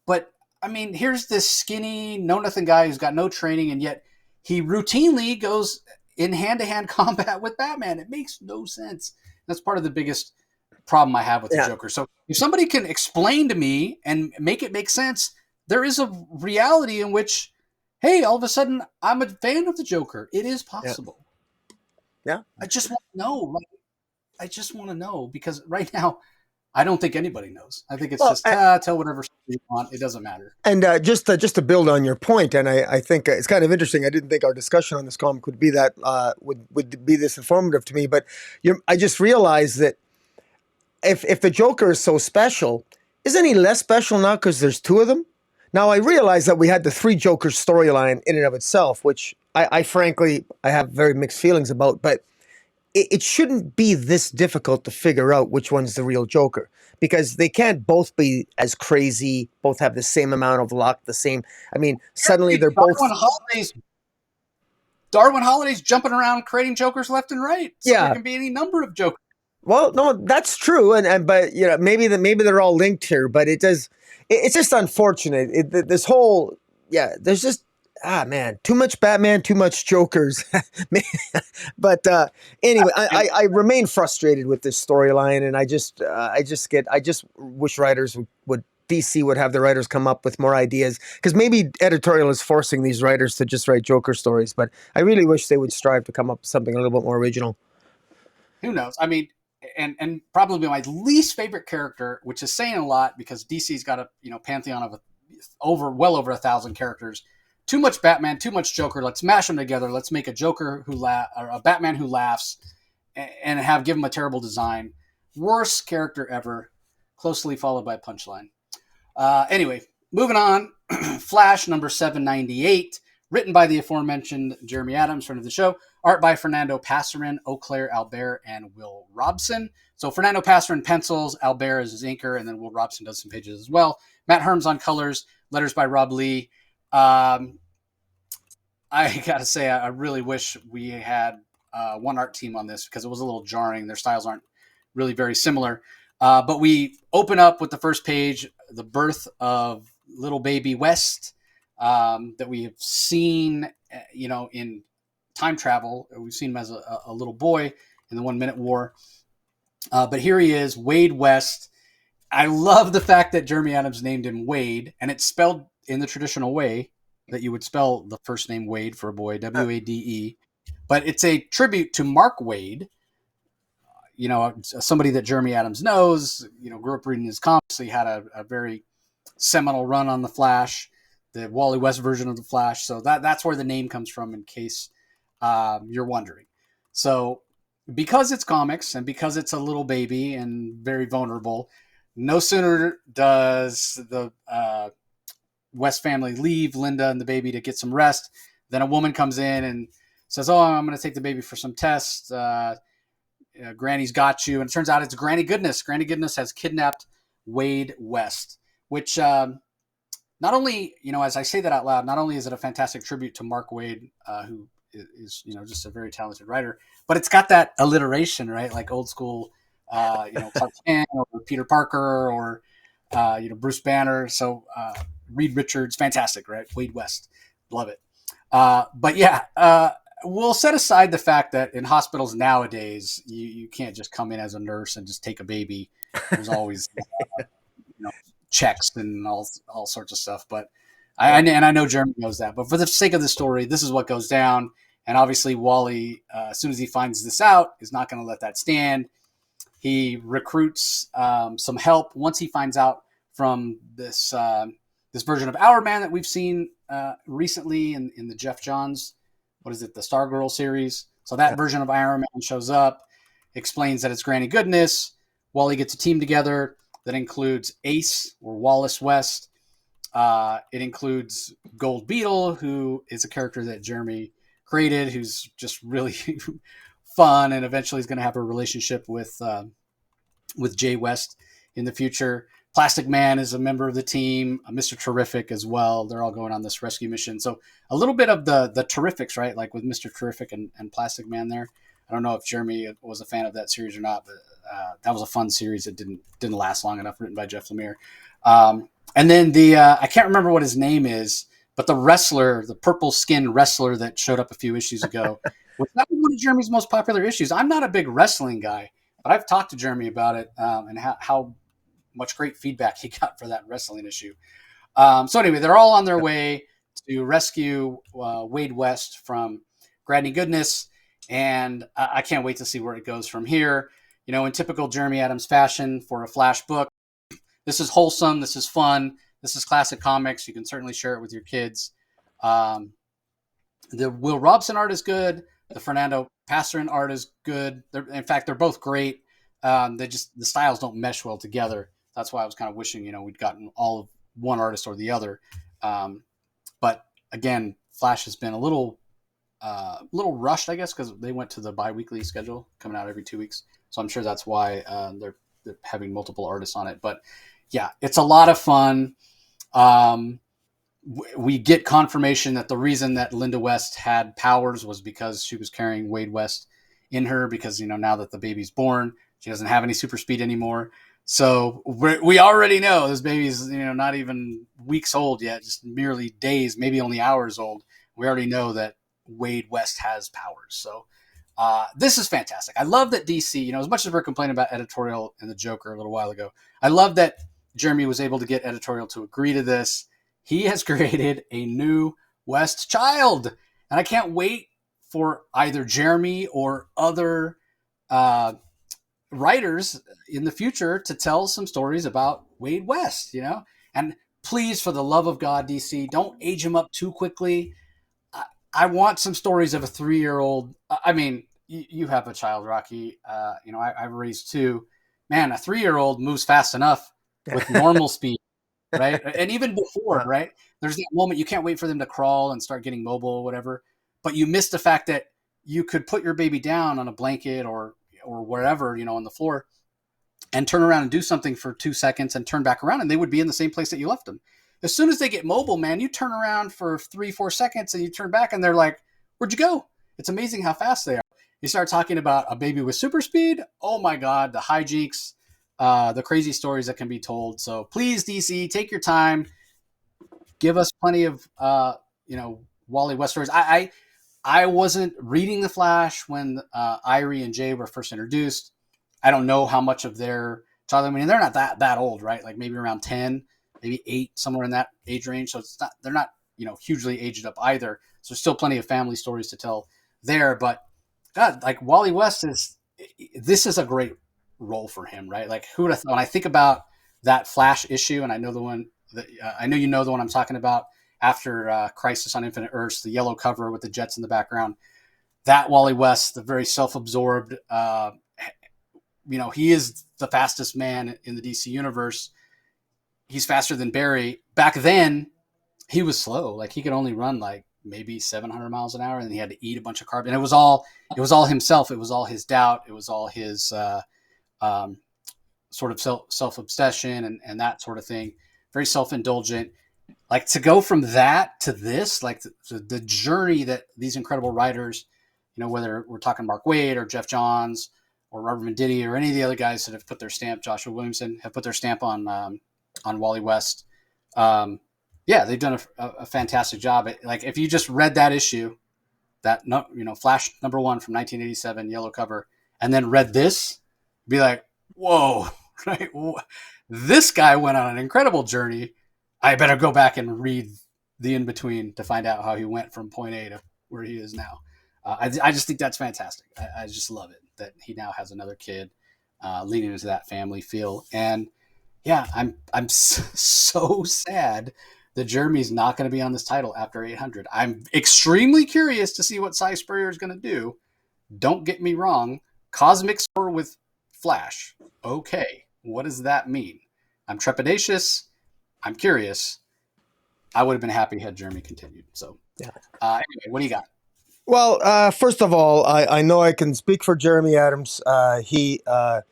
But I mean, here's this skinny, know-nothing guy who's got no training, and yet he routinely goes in hand-to-hand combat with Batman. It makes no sense. That's part of the biggest problem I have with the Joker. So if somebody can explain to me and make it make sense, there is a reality in which, hey, all of a sudden I'm a fan of the Joker. It is possible. Yeah. I just want to know. I just want to know, because right now I don't think anybody knows. I think it's tell whatever you want. It doesn't matter. And just to build on your point, and I think it's kind of interesting. I didn't think our discussion on this comic would be that would be this informative to me. But I just realized that if the Joker is so special, isn't he less special now because there's 2 of them? Now I realize that we had the 3 Jokers storyline in and of itself, which I frankly have very mixed feelings about, but it shouldn't be this difficult to figure out which one's the real Joker, because they can't both be as crazy, both have the same amount of luck, suddenly they're both... Darwin Holliday's jumping around creating Jokers left and right. So there can be any number of Jokers. Well, no, that's true, but maybe they're all linked here, but it's just unfortunate. This whole there's just too much Batman, too much Jokers. But anyway, I remain frustrated with this storyline, and I just wish writers would DC would have the writers come up with more ideas, because maybe editorial is forcing these writers to just write Joker stories, but I really wish they would strive to come up with something a little bit more original. Who knows? I mean, and probably my least favorite character, which is saying a lot because DC's got a pantheon of well over 1,000 characters. Too much Batman, too much Joker. Let's mash them together. Let's make a Joker or a Batman who laughs, and give him a terrible design. Worst character ever. Closely followed by Punchline. Anyway, moving on. Flash number 798, written by the aforementioned Jeremy Adams, friend of the show. Art by Fernando Passarin, Auclair Albert, and Will Robson. So Fernando Passarin pencils, Albert is his inker, and then Will Robson does some pages as well. Matt Herms on colors, letters by Rob Lee. I gotta say, I really wish we had one art team on this, because it was a little jarring. Their styles aren't really very similar. But we open up with the first page, the birth of little baby West, that we have seen, in time travel. We've seen him as a little boy in the 1 Minute War. But here he is, Waid West. I love the fact that Jeremy Adams named him Waid, and it's spelled in the traditional way that you would spell the first name Wade for a boy, W-A-D-E. But it's a tribute to Mark Waid, somebody that Jeremy Adams knows, grew up reading his comics. So he had a very seminal run on the Flash, the Wally West version of the Flash. So that's where the name comes from, in case you're wondering. So because it's comics and because it's a little baby and very vulnerable, no sooner does the West family leave Linda and the baby to get some rest than a woman comes in and says, "Oh, I'm going to take the baby for some tests. Granny's got you." And it turns out it's Granny Goodness. Granny Goodness has kidnapped Waid West, which not only, as I say that out loud, not only is it a fantastic tribute to Mark Waid, who is, just a very talented writer, but it's got that alliteration, right? Like old school, Clark Kent or Peter Parker or, Bruce Banner. So Reed Richards, fantastic, right? Waid West, love it. But yeah, we'll set aside the fact that in hospitals nowadays, you can't just come in as a nurse and just take a baby. There's always, checks and all sorts of stuff. But I know Jeremy knows that. But for the sake of the story, this is what goes down. And obviously, Wally, as soon as he finds this out, is not going to let that stand. He recruits some help once he finds out from this version of Our Man that we've seen recently in the Jeff Johns, the Stargirl series. So that version of Iron Man shows up, explains that it's Granny Goodness. Wally gets a team together that includes Ace, or Wallace West. It includes Gold Beetle, who is a character that Jeremy created, who's just really fun, and eventually is going to have a relationship with Jay West in the future. Plastic Man is a member of the team, Mr. Terrific as well. They're all going on this rescue mission. So a little bit of the Terrifics, right? Like with Mr. Terrific and Plastic Man there. I don't know if Jeremy was a fan of that series or not, but that was a fun series. It didn't last long enough, written by Jeff Lemire. And then I can't remember what his name is, but the wrestler, the purple skinned wrestler that showed up a few issues ago, that was one of Jeremy's most popular issues. I'm not a big wrestling guy, but I've talked to Jeremy about it and how much great feedback he got for that wrestling issue. So anyway, they're all on their way to rescue Waid West from Granny Goodness, and I can't wait to see where it goes from here. In typical Jeremy Adams fashion for a Flash book, this is wholesome, this is fun, this is classic comics. You can certainly share it with your kids. The Will Robson art is good. The Fernando Pasarin art is good. In fact, they're both great. The styles don't mesh well together. That's why I was kind of wishing, we'd gotten all of one artist or the other. But again, Flash has been a little rushed, I guess, because they went to the bi-weekly schedule, coming out every 2 weeks. So I'm sure that's why they're having multiple artists on it. But yeah, it's a lot of fun. We get confirmation that the reason that Linda West had powers was because she was carrying Waid West in her, because, now that the baby's born, she doesn't have any super speed anymore. So we already know this baby's, not even weeks old yet, just merely days, maybe only hours old. We already know that Waid West has powers. So this is fantastic. I love that DC, as much as we're complaining about editorial and the Joker a little while ago, I love that Jeremy was able to get editorial to agree to this. He has created a new West child, and I can't wait for either Jeremy or other writers in the future to tell some stories about Waid West, and please, for the love of God, DC, don't age him up too quickly. I want some stories of a 3-year-old. I mean, you have a child, Rocky. I've raised 2. Man, a 3-year-old moves fast enough with normal speed, right? And even before, right? There's that moment you can't wait for them to crawl and start getting mobile or whatever. But you miss the fact that you could put your baby down on a blanket or wherever, on the floor, and turn around and do something for 2 seconds and turn back around, and they would be in the same place that you left them. As soon as they get mobile, man, you turn around for 3-4 seconds and you turn back and they're like, "Where'd you go?" It's amazing how fast they are. You start talking about a baby with super speed. Oh my God, the hijinks, the crazy stories that can be told. So please, DC, take your time. Give us plenty of, Wally West stories. I wasn't reading The Flash when Irie and Jay were first introduced. I don't know how much of their child. I mean, they're not that old, right? Like maybe around 10, maybe 8, somewhere in that age range. So they're not, hugely aged up either. So there's still plenty of family stories to tell there. But God, like Wally West this is a great role for him, right? Like when I think about that Flash issue, and I know the one I know you know the one I'm talking about. After Crisis on Infinite Earths, the yellow cover with the jets in the background. That Wally West, the very self-absorbed, he is the fastest man in the DC universe. He's faster than Barry. Back then, he was slow. Like he could only run like maybe 700 miles an hour, and he had to eat a bunch of carbs. And it was all himself. It was all his doubt. It was all his sort of self-obsession and that sort of thing. Very self-indulgent. Like to go from that to this, like the journey that these incredible writers, whether we're talking Mark Waid or Jeff Johns or Robert Venditti or any of the other guys that have put their stamp, Joshua Williamson, have put their stamp on Wally West. They've done a fantastic job. Like if you just read that issue, that Flash #1 from 1987, yellow cover, and then read this, be like, whoa, right? This guy went on an incredible journey. I better go back and read the in between to find out how he went from point A to where he is now. I just think that's fantastic. I just love it that he now has another kid, leading into that family feel. And yeah, I'm so sad that Jeremy's not going to be on this title after 800. I'm extremely curious to see what Cy Spurrier is going to do. Don't get me wrong. Cosmic Sword with Flash. Okay. What does that mean? I'm trepidatious. I'm curious. I would have been happy had Jeremy continued. So, anyway, what do you got? Well, first of all, I know I can speak for Jeremy Adams. He told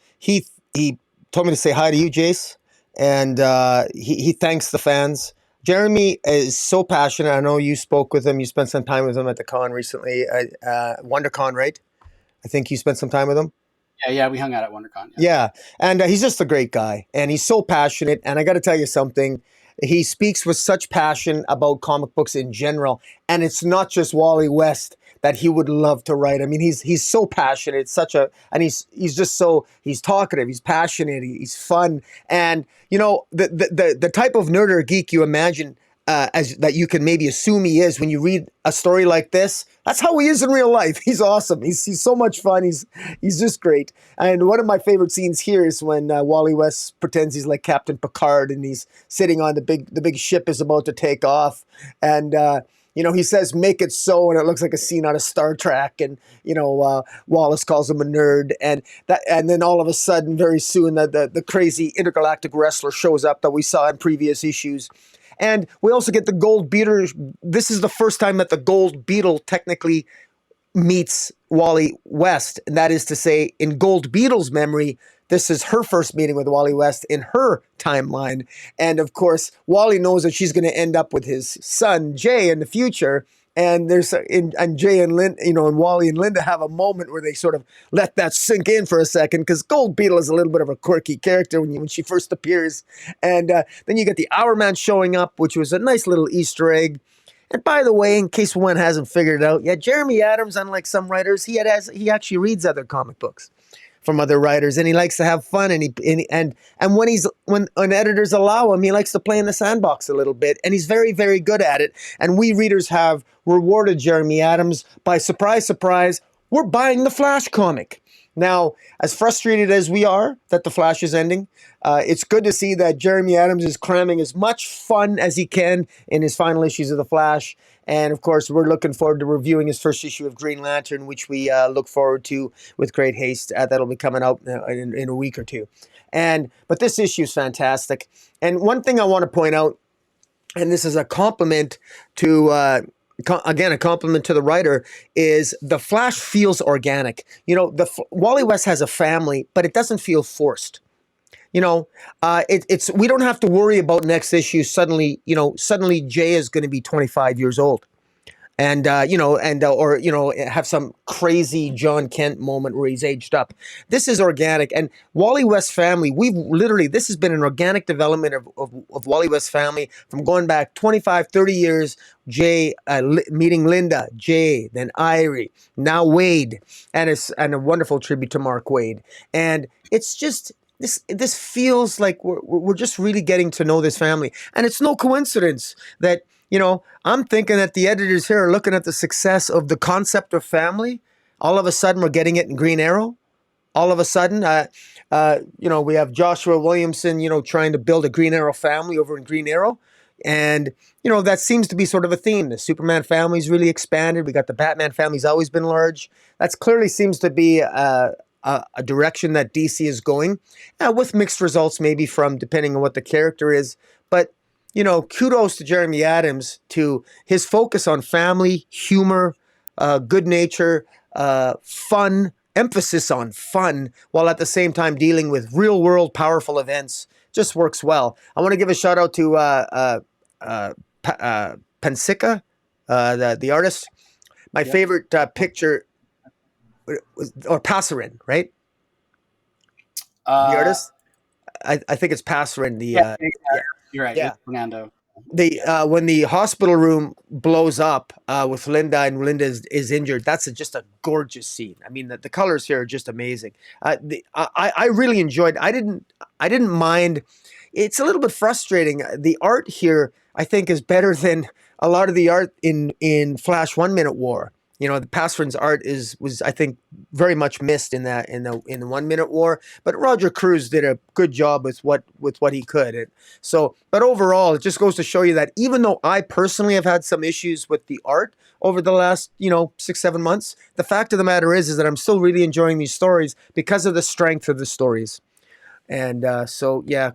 me to say hi to you, Jace, and he thanks the fans. Jeremy is so passionate. I know you spoke with him. You spent some time with him at the con recently, WonderCon, right? I think you spent some time with him. Yeah, we hung out at WonderCon. Yeah, and he's just a great guy, and he's so passionate. And I got to tell you something. He speaks with such passion about comic books in general, and it's not just Wally West that he would love to write. I mean, he's so passionate. It's he's just so, he's talkative, he's passionate, he's fun, and the type of nerd or geek you imagine as that you can maybe assume he is when you read a story like this. That's how he is in real life. He's awesome. He's so much fun. He's just great. And one of my favorite scenes here is when Wally West pretends he's like Captain Picard and he's sitting on the big ship is about to take off, and he says, "Make it so," and it looks like a scene out of Star Trek. And Wallace calls him a nerd, and then all of a sudden, very soon, the crazy intergalactic wrestler shows up that we saw in previous issues. And we also get the Gold Beetle. This is the first time that the Gold Beetle technically meets Wally West. And that is to say, in Gold Beetle's memory, this is her first meeting with Wally West in her timeline. And of course, Wally knows that she's going to end up with his son, Jay, in the future. And and Jay and and Wally and Linda have a moment where they sort of let that sink in for a second, because Gold Beetle is a little bit of a quirky character when she first appears. And then you get the Hour Man showing up, which was a nice little Easter egg. And by the way, in case one hasn't figured it out yet, Jeremy Adams, unlike some writers, he actually reads other comic books from other writers, and he likes to have fun, and when editors allow him, he likes to play in the sandbox a little bit, and he's very, very good at it. And we readers have rewarded Jeremy Adams by, surprise, surprise, we're buying the Flash comic. Now, as frustrated as we are that the Flash is ending, it's good to see that Jeremy Adams is cramming as much fun as he can in his final issues of the Flash. And of course, we're looking forward to reviewing his first issue of Green Lantern, which we look forward to with great haste. That'll be coming out in a week or two. But this issue is fantastic. And one thing I want to point out, and this is a compliment to again, a compliment to the writer, is the Flash feels organic. Wally West has a family, but it doesn't feel forced. We don't have to worry about next issue. Suddenly Jay is going to be 25 years old, and have some crazy John Kent moment where he's aged up. This is organic, and Wally West's family. This has been an organic development of Wally West's family from going back 25, 30 years. Jay meeting Linda, Jay, then Irie, now Waid, and a wonderful tribute to Mark Waid. And it's just. This feels like we're just really getting to know this family. And it's no coincidence that, I'm thinking that the editors here are looking at the success of the concept of family. All of a sudden, we're getting it in Green Arrow. All of a sudden, We have Joshua Williamson, trying to build a Green Arrow family over in Green Arrow. And, that seems to be sort of a theme. The Superman family's really expanded. We got the Batman family's always been large. That clearly seems to be a direction that DC is going, with mixed results, maybe from depending on what the character is. But, kudos to Jeremy Adams to his focus on family, humor, good nature, fun, emphasis on fun, while at the same time dealing with real world powerful events. Just works well. I want to give a shout out to Pensica, the artist. My favorite picture or Passerin, right? The artist. I think it's Passerin. You're right. Yeah. Fernando. When the hospital room blows up with Linda and Linda is injured, that's just a gorgeous scene. I mean, the colors here are just amazing. I really enjoyed. I didn't mind. It's a little bit frustrating. The art here, I think, is better than a lot of the art in Flash 1 Minute War. The Passerin's art was I think very much missed in the 1 Minute War, but Roger Cruz did a good job with what he could. But overall, it just goes to show you that even though I personally have had some issues with the art over the last 6-7 months, the fact of the matter is that I'm still really enjoying these stories because of the strength of the stories. And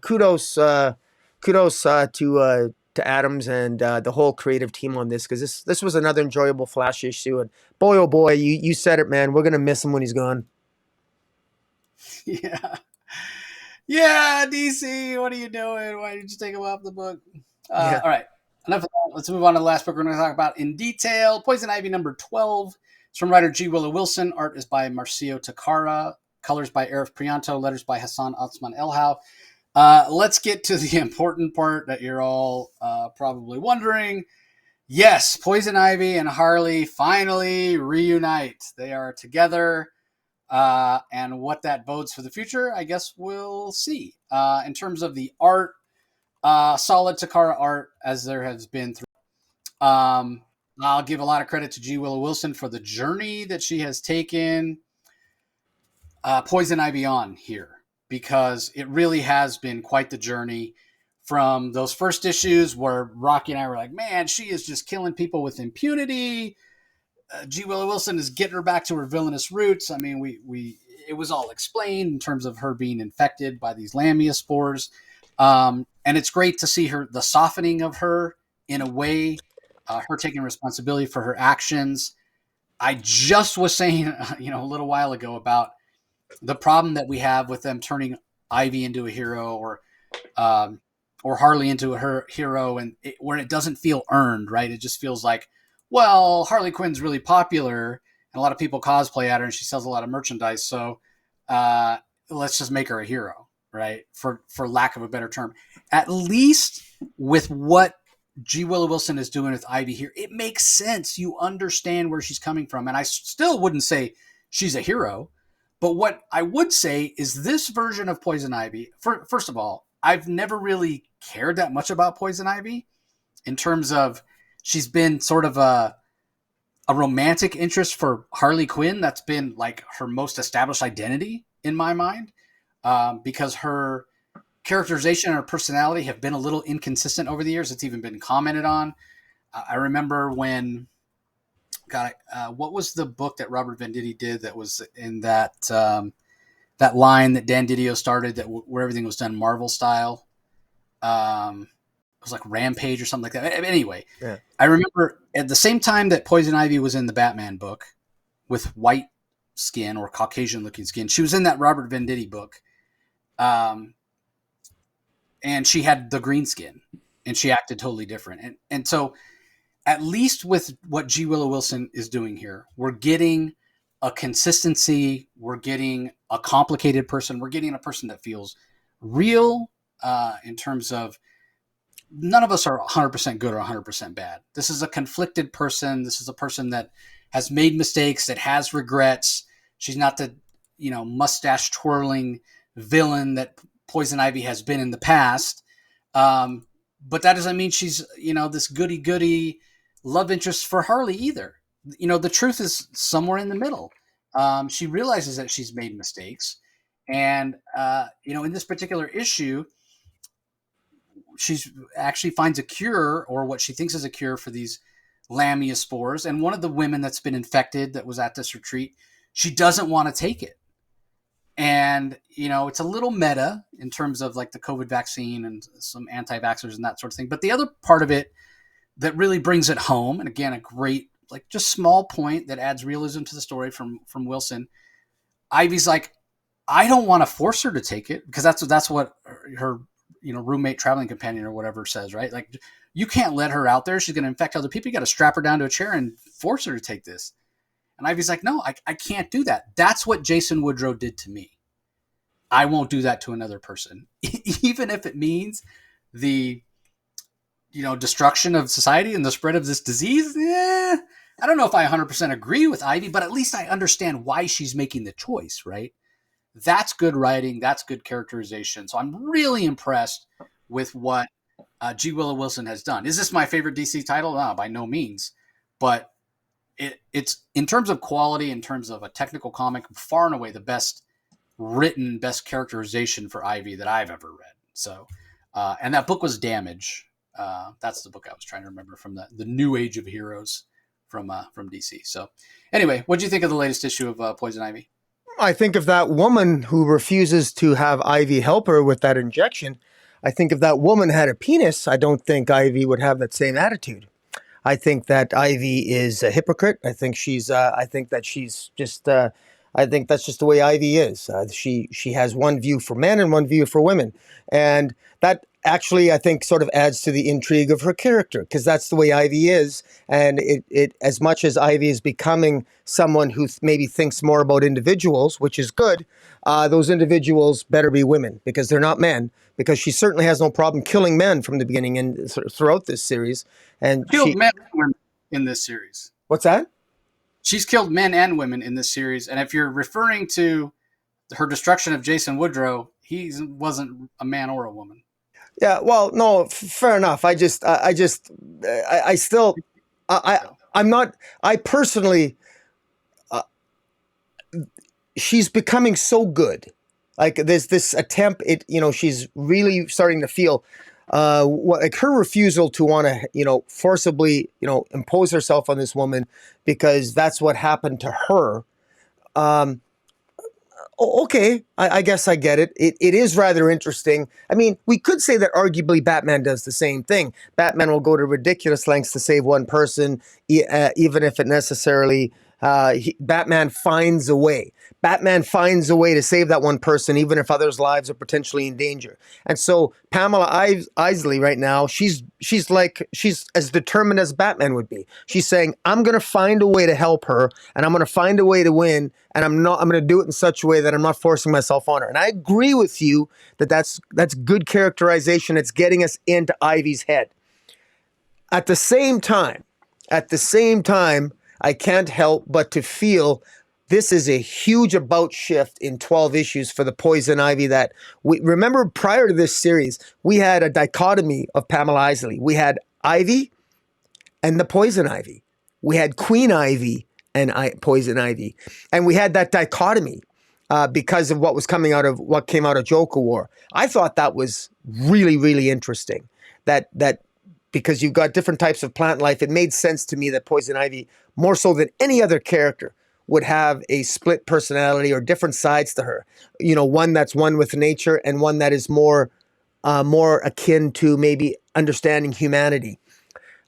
kudos to Adams and the whole creative team on this, because this was another enjoyable Flash issue. And boy, oh boy, you said it, man. We're gonna miss him when he's gone. Yeah, DC. What are you doing? Why did you take him off the book? All right, enough of that. Let's move on to the last book we're going to talk about in detail. Poison Ivy number 12. It's from writer G. Willow Wilson. Art is by Marcio Takara. Colors by Arif Prianto. Letters by Hassan Othman Elhau. Let's get to the important part that you're all probably wondering. Yes, Poison Ivy and Harley finally reunite. They are together, and what that bodes for the future, I guess we'll see. In terms of the art, solid Takara art, as there has been through. I'll give a lot of credit to G. Willow Wilson for the journey that she has taken Poison Ivy on here, because it really has been quite the journey from those first issues where Rocky and I were like, man, she is just killing people with impunity. G. Willow Wilson is getting her back to her villainous roots. I mean, it was all explained in terms of her being infected by these Lamia spores. And it's great to see the softening of her in a way, her taking responsibility for her actions. I just was saying, a little while ago about the problem that we have with them turning Ivy into a hero or Harley into her hero, and where it doesn't feel earned, right? It just feels like, well, Harley Quinn's really popular and a lot of people cosplay at her and she sells a lot of merchandise. So let's just make her a hero, right? For lack of a better term. At least with what G. Willow Wilson is doing with Ivy here, it makes sense. You understand where she's coming from. And I still wouldn't say she's a hero. But what I would say is this version of Poison Ivy, first of all, I've never really cared that much about Poison Ivy in terms of she's been sort of a romantic interest for Harley Quinn. That's been like her most established identity in my mind, because her characterization and her personality have been a little inconsistent over the years. It's even been commented on. I remember when... God, what was the book that Robert Venditti did that was in that line that Dan Didio started where everything was done Marvel style? It was like Rampage or something like that. Anyway, yeah. I remember at the same time that Poison Ivy was in the Batman book with white skin or Caucasian looking skin, she was in that Robert Venditti book. And she had the green skin and she acted totally different. And so, at least with what G. Willow Wilson is doing here, we're getting a consistency. We're getting a complicated person. We're getting a person that feels real in terms of none of us are 100% good or 100% bad. This is a conflicted person. This is a person that has made mistakes, that has regrets. She's not the, mustache twirling villain that Poison Ivy has been in the past. But that doesn't mean she's, this goody-goody love interest for Harley either. The truth is somewhere in the middle. She realizes that she's made mistakes, And in this particular issue, she's actually finds a cure, or what she thinks is a cure, for these Lamia spores. And one of the women that's been infected that was at this retreat, she doesn't want to take it. And, it's a little meta in terms of like the COVID vaccine and some anti-vaxxers and that sort of thing. But the other part of it that really brings it home, and again, a great, like, just small point that adds realism to the story from Wilson. Ivy's like, I don't want to force her to take it, because that's what her roommate, traveling companion, or whatever says, right? Like, you can't let her out there. She's going to infect other people. You got to strap her down to a chair and force her to take this. And Ivy's like, no, I can't do that. That's what Jason Woodrow did to me. I won't do that to another person, even if it means the destruction of society and the spread of this disease. I don't know if I 100% agree with Ivy, but at least I understand why she's making the choice, right? That's good writing. That's good characterization. So I'm really impressed with what G. Willow Wilson has done. Is this my favorite DC title? No, by no means. But it's, in terms of quality, in terms of a technical comic, far and away the best written, best characterization for Ivy that I've ever read. So, and that book was Damage. That's the book I was trying to remember from the New Age of Heroes from DC. So anyway, what do you think of the latest issue of Poison Ivy? I think of that woman who refuses to have Ivy help her with that injection. I think if that woman had a penis, I don't think Ivy would have that same attitude. I think that Ivy is a hypocrite. I think she's. I think that she's just. I think that's just the way Ivy is. She has one view for men and one view for women, and that actually, I think, sort of adds to the intrigue of her character, because that's the way Ivy is. And it as much as Ivy is becoming someone who maybe thinks more about individuals, which is good, those individuals better be women, because they're not men. Because she certainly has no problem killing men from the beginning and throughout this series. And killed men and women in this series. What's that? She's killed men and women in this series. And if you're referring to her destruction of Jason Woodrow, he wasn't a man or a woman. Yeah, well, no, fair enough. I personally, she's becoming so good. Like, there's this attempt, she's really starting to feel, like, her refusal to want to, forcibly, impose herself on this woman because that's what happened to her. Okay, I guess I get it. It is rather interesting. I mean, we could say that arguably Batman does the same thing. Batman will go to ridiculous lengths to save one person, even if it necessarily... Batman finds a way. Batman finds a way to save that one person, even if others' lives are potentially in danger. And so Pamela Isley right now, she's as determined as Batman would be. She's saying, I'm going to find a way to help her, and I'm going to find a way to win, and I'm going to do it in such a way that I'm not forcing myself on her. And I agree with you that's good characterization. It's getting us into Ivy's head. At the same time, I can't help but to feel this is a huge about shift in 12 issues for the Poison Ivy. That we remember, prior to this series, we had a dichotomy of Pamela Isley. We had Ivy and the Poison Ivy. We had Queen Ivy and Poison Ivy. And we had that dichotomy because of what came out of Joker War. I thought that was really, really interesting. That because you've got different types of plant life, it made sense to me that Poison Ivy, more so than any other character, would have a split personality or different sides to her. One that's one with nature and one that is more akin to maybe understanding humanity.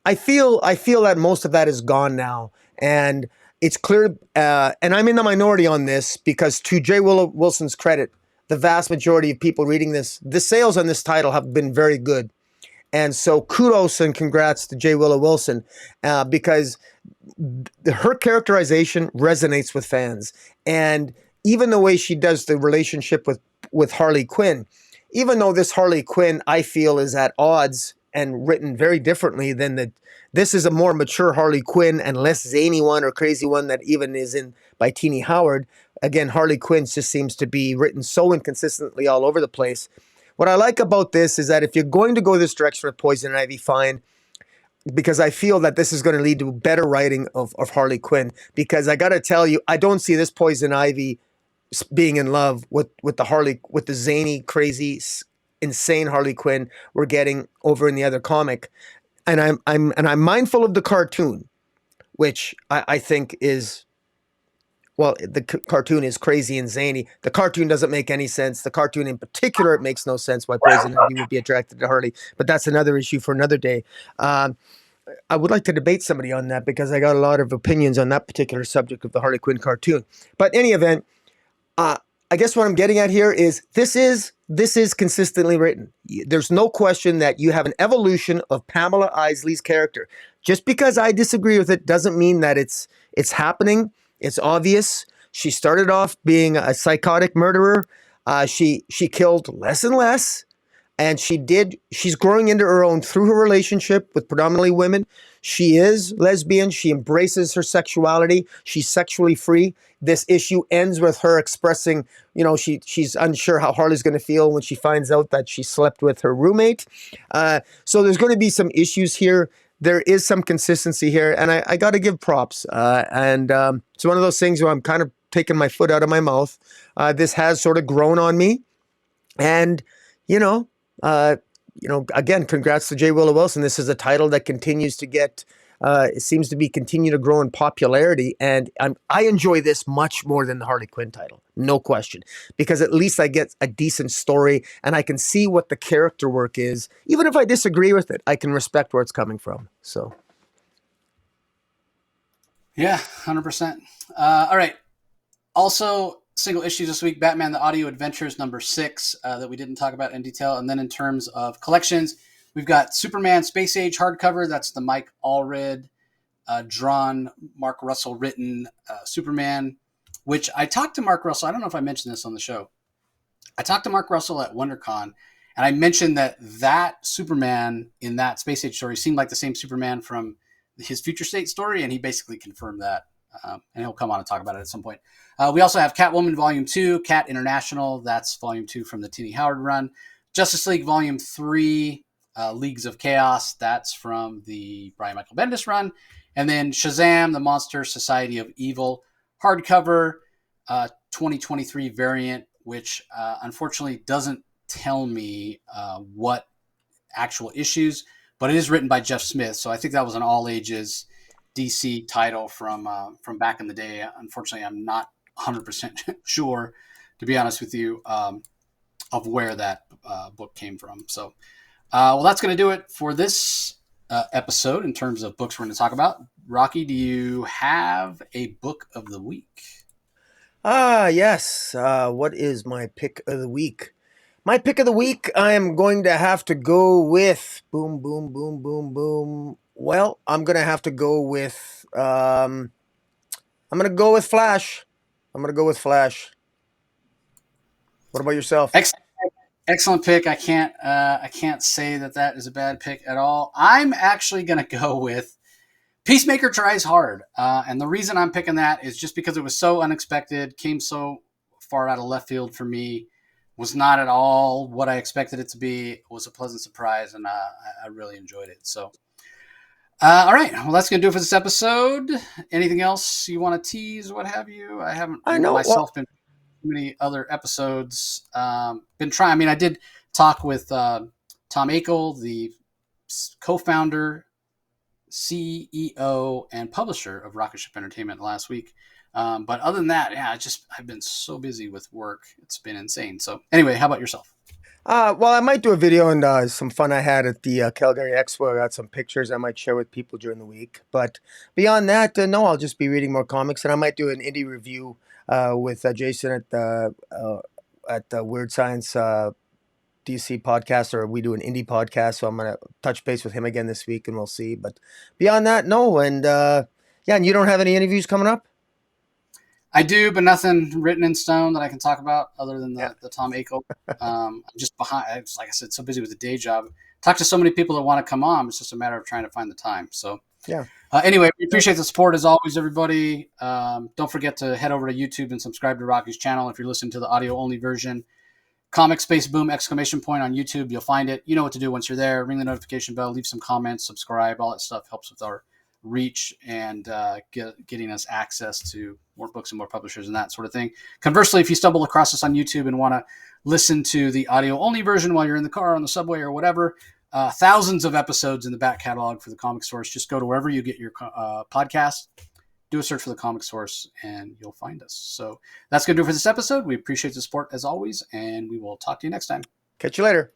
I feel that most of that is gone now, and it's clear. And I'm in the minority on this because, to J. Willow Wilson's credit, the vast majority of people reading this, the sales on this title have been very good. And so kudos and congrats to J. Willow Wilson, because her characterization resonates with fans. And even the way she does the relationship with Harley Quinn, even though this Harley Quinn, I feel, is at odds and written very differently than this is a more mature Harley Quinn and less zany one or crazy one that even is in by Teenie Howard. Again, Harley Quinn just seems to be written so inconsistently all over the place. What I like about this is that if you're going to go this direction with Poison Ivy, fine, because I feel that this is going to lead to better writing of Harley Quinn. Because I got to tell you, I don't see this Poison Ivy being in love with the zany, crazy, insane Harley Quinn we're getting over in the other comic. And I'm mindful of the cartoon, which I think is, well, the cartoon is crazy and zany. The cartoon doesn't make any sense. The cartoon in particular, it makes no sense why Poison Ivy would be attracted to Harley. But that's another issue for another day. I would like to debate somebody on that because I got a lot of opinions on that particular subject of the Harley Quinn cartoon. But in any event, I guess what I'm getting at here is this is consistently written. There's no question that you have an evolution of Pamela Isley's character. Just because I disagree with it doesn't mean that it's happening. It's obvious. She started off being a psychotic murderer. She killed less and less, and she's growing into her own through her relationship with predominantly women. She is lesbian. She embraces her sexuality. She's sexually free. This issue ends with her expressing, she's unsure how Harley's going to feel when she finds out that she slept with her roommate. So there's going to be some issues here. There is some consistency here, and I got to give props. And it's one of those things where I'm kind of taking my foot out of my mouth. This has sort of grown on me, and again, congrats to J. Willow Wilson. This is a title that continues to get, it seems to be continue to grow in popularity. And I enjoy this much more than the Harley Quinn title. No question. Because at least I get a decent story and I can see what the character work is. Even if I disagree with it, I can respect where it's coming from. So. Yeah, 100%. All right. Also, single issues this week, Batman The Audio Adventures #6 that we didn't talk about in detail. And then in terms of collections, we've got Superman Space Age hardcover. That's the Mike Allred drawn, Mark Russell written Superman, which I talked to Mark Russell. I don't know if I mentioned this on the show. I talked to Mark Russell at WonderCon, and I mentioned that Superman in that Space Age story seemed like the same Superman from his Future State story, and he basically confirmed that. And he'll come on and talk about it at some point. We also have Catwoman Volume 2, Cat International. That's Volume 2 from the Tini Howard run. Justice League Volume 3, Leagues of Chaos. That's from the Brian Michael Bendis run. And then Shazam, the Monster Society of Evil hardcover, 2023 variant, which unfortunately doesn't tell me what actual issues, but it is written by Jeff Smith. So I think that was an all ages DC title from back in the day. Unfortunately, I'm not 100% sure, to be honest with you, of where that book came from. So, well, that's going to do it for this episode in terms of books we're going to talk about. Rocky, do you have a book of the week? Yes. What is my pick of the week? My pick of the week, I am going to have to go with boom, boom, boom, boom, boom. Well, I'm going to have to go with, I'm going to go with Flash. What about yourself? Excellent pick. I can't say that is a bad pick at all. I'm actually going to go with Peacemaker Tries Hard. And the reason I'm picking that is just because it was so unexpected, came so far out of left field for me, was not at all what I expected it to be. It was a pleasant surprise, and I really enjoyed it. So, all right. Well, that's going to do it for this episode. Anything else you want to tease, what have you? I haven't myself been many other episodes. Been trying. I mean, I did talk with Tom Akel, the co-founder, CEO, and publisher of Rocket Ship Entertainment last week. But other than that, yeah, I've been so busy with work. It's been insane. So anyway, how about yourself? Well, I might do a video on some fun I had at the Calgary Expo. I got some pictures I might share with people during the week. But beyond that, no, I'll just be reading more comics, and I might do an indie review with Jason at the Weird Science DC podcast, or we do an indie podcast. So I'm going to touch base with him again this week, and we'll see. But beyond that, no. And yeah, and you don't have any interviews coming up? I do, but nothing written in stone that I can talk about other than the Tom Akel. I'm just behind. Like I said, so busy with the day job. Talk to so many people that want to come on. It's just a matter of trying to find the time. So yeah. Anyway, we appreciate the support as always, everybody. Don't forget to head over to YouTube and subscribe to Rocky's channel if you're listening to the audio only version. Comic Space Boom ! On YouTube. You'll find it. You know what to do once you're there. Ring the notification bell. Leave some comments. Subscribe. All that stuff helps with our reach and getting us access to more books and more publishers and that sort of thing. Conversely, if you stumble across us on YouTube and want to listen to the audio-only version while you're in the car, on the subway, or whatever, thousands of episodes in the back catalog for the Comic Source. Just go to wherever you get your podcast, do a search for the Comic Source, and you'll find us. So that's going to do it for this episode. We appreciate the support as always, and we will talk to you next time. Catch you later.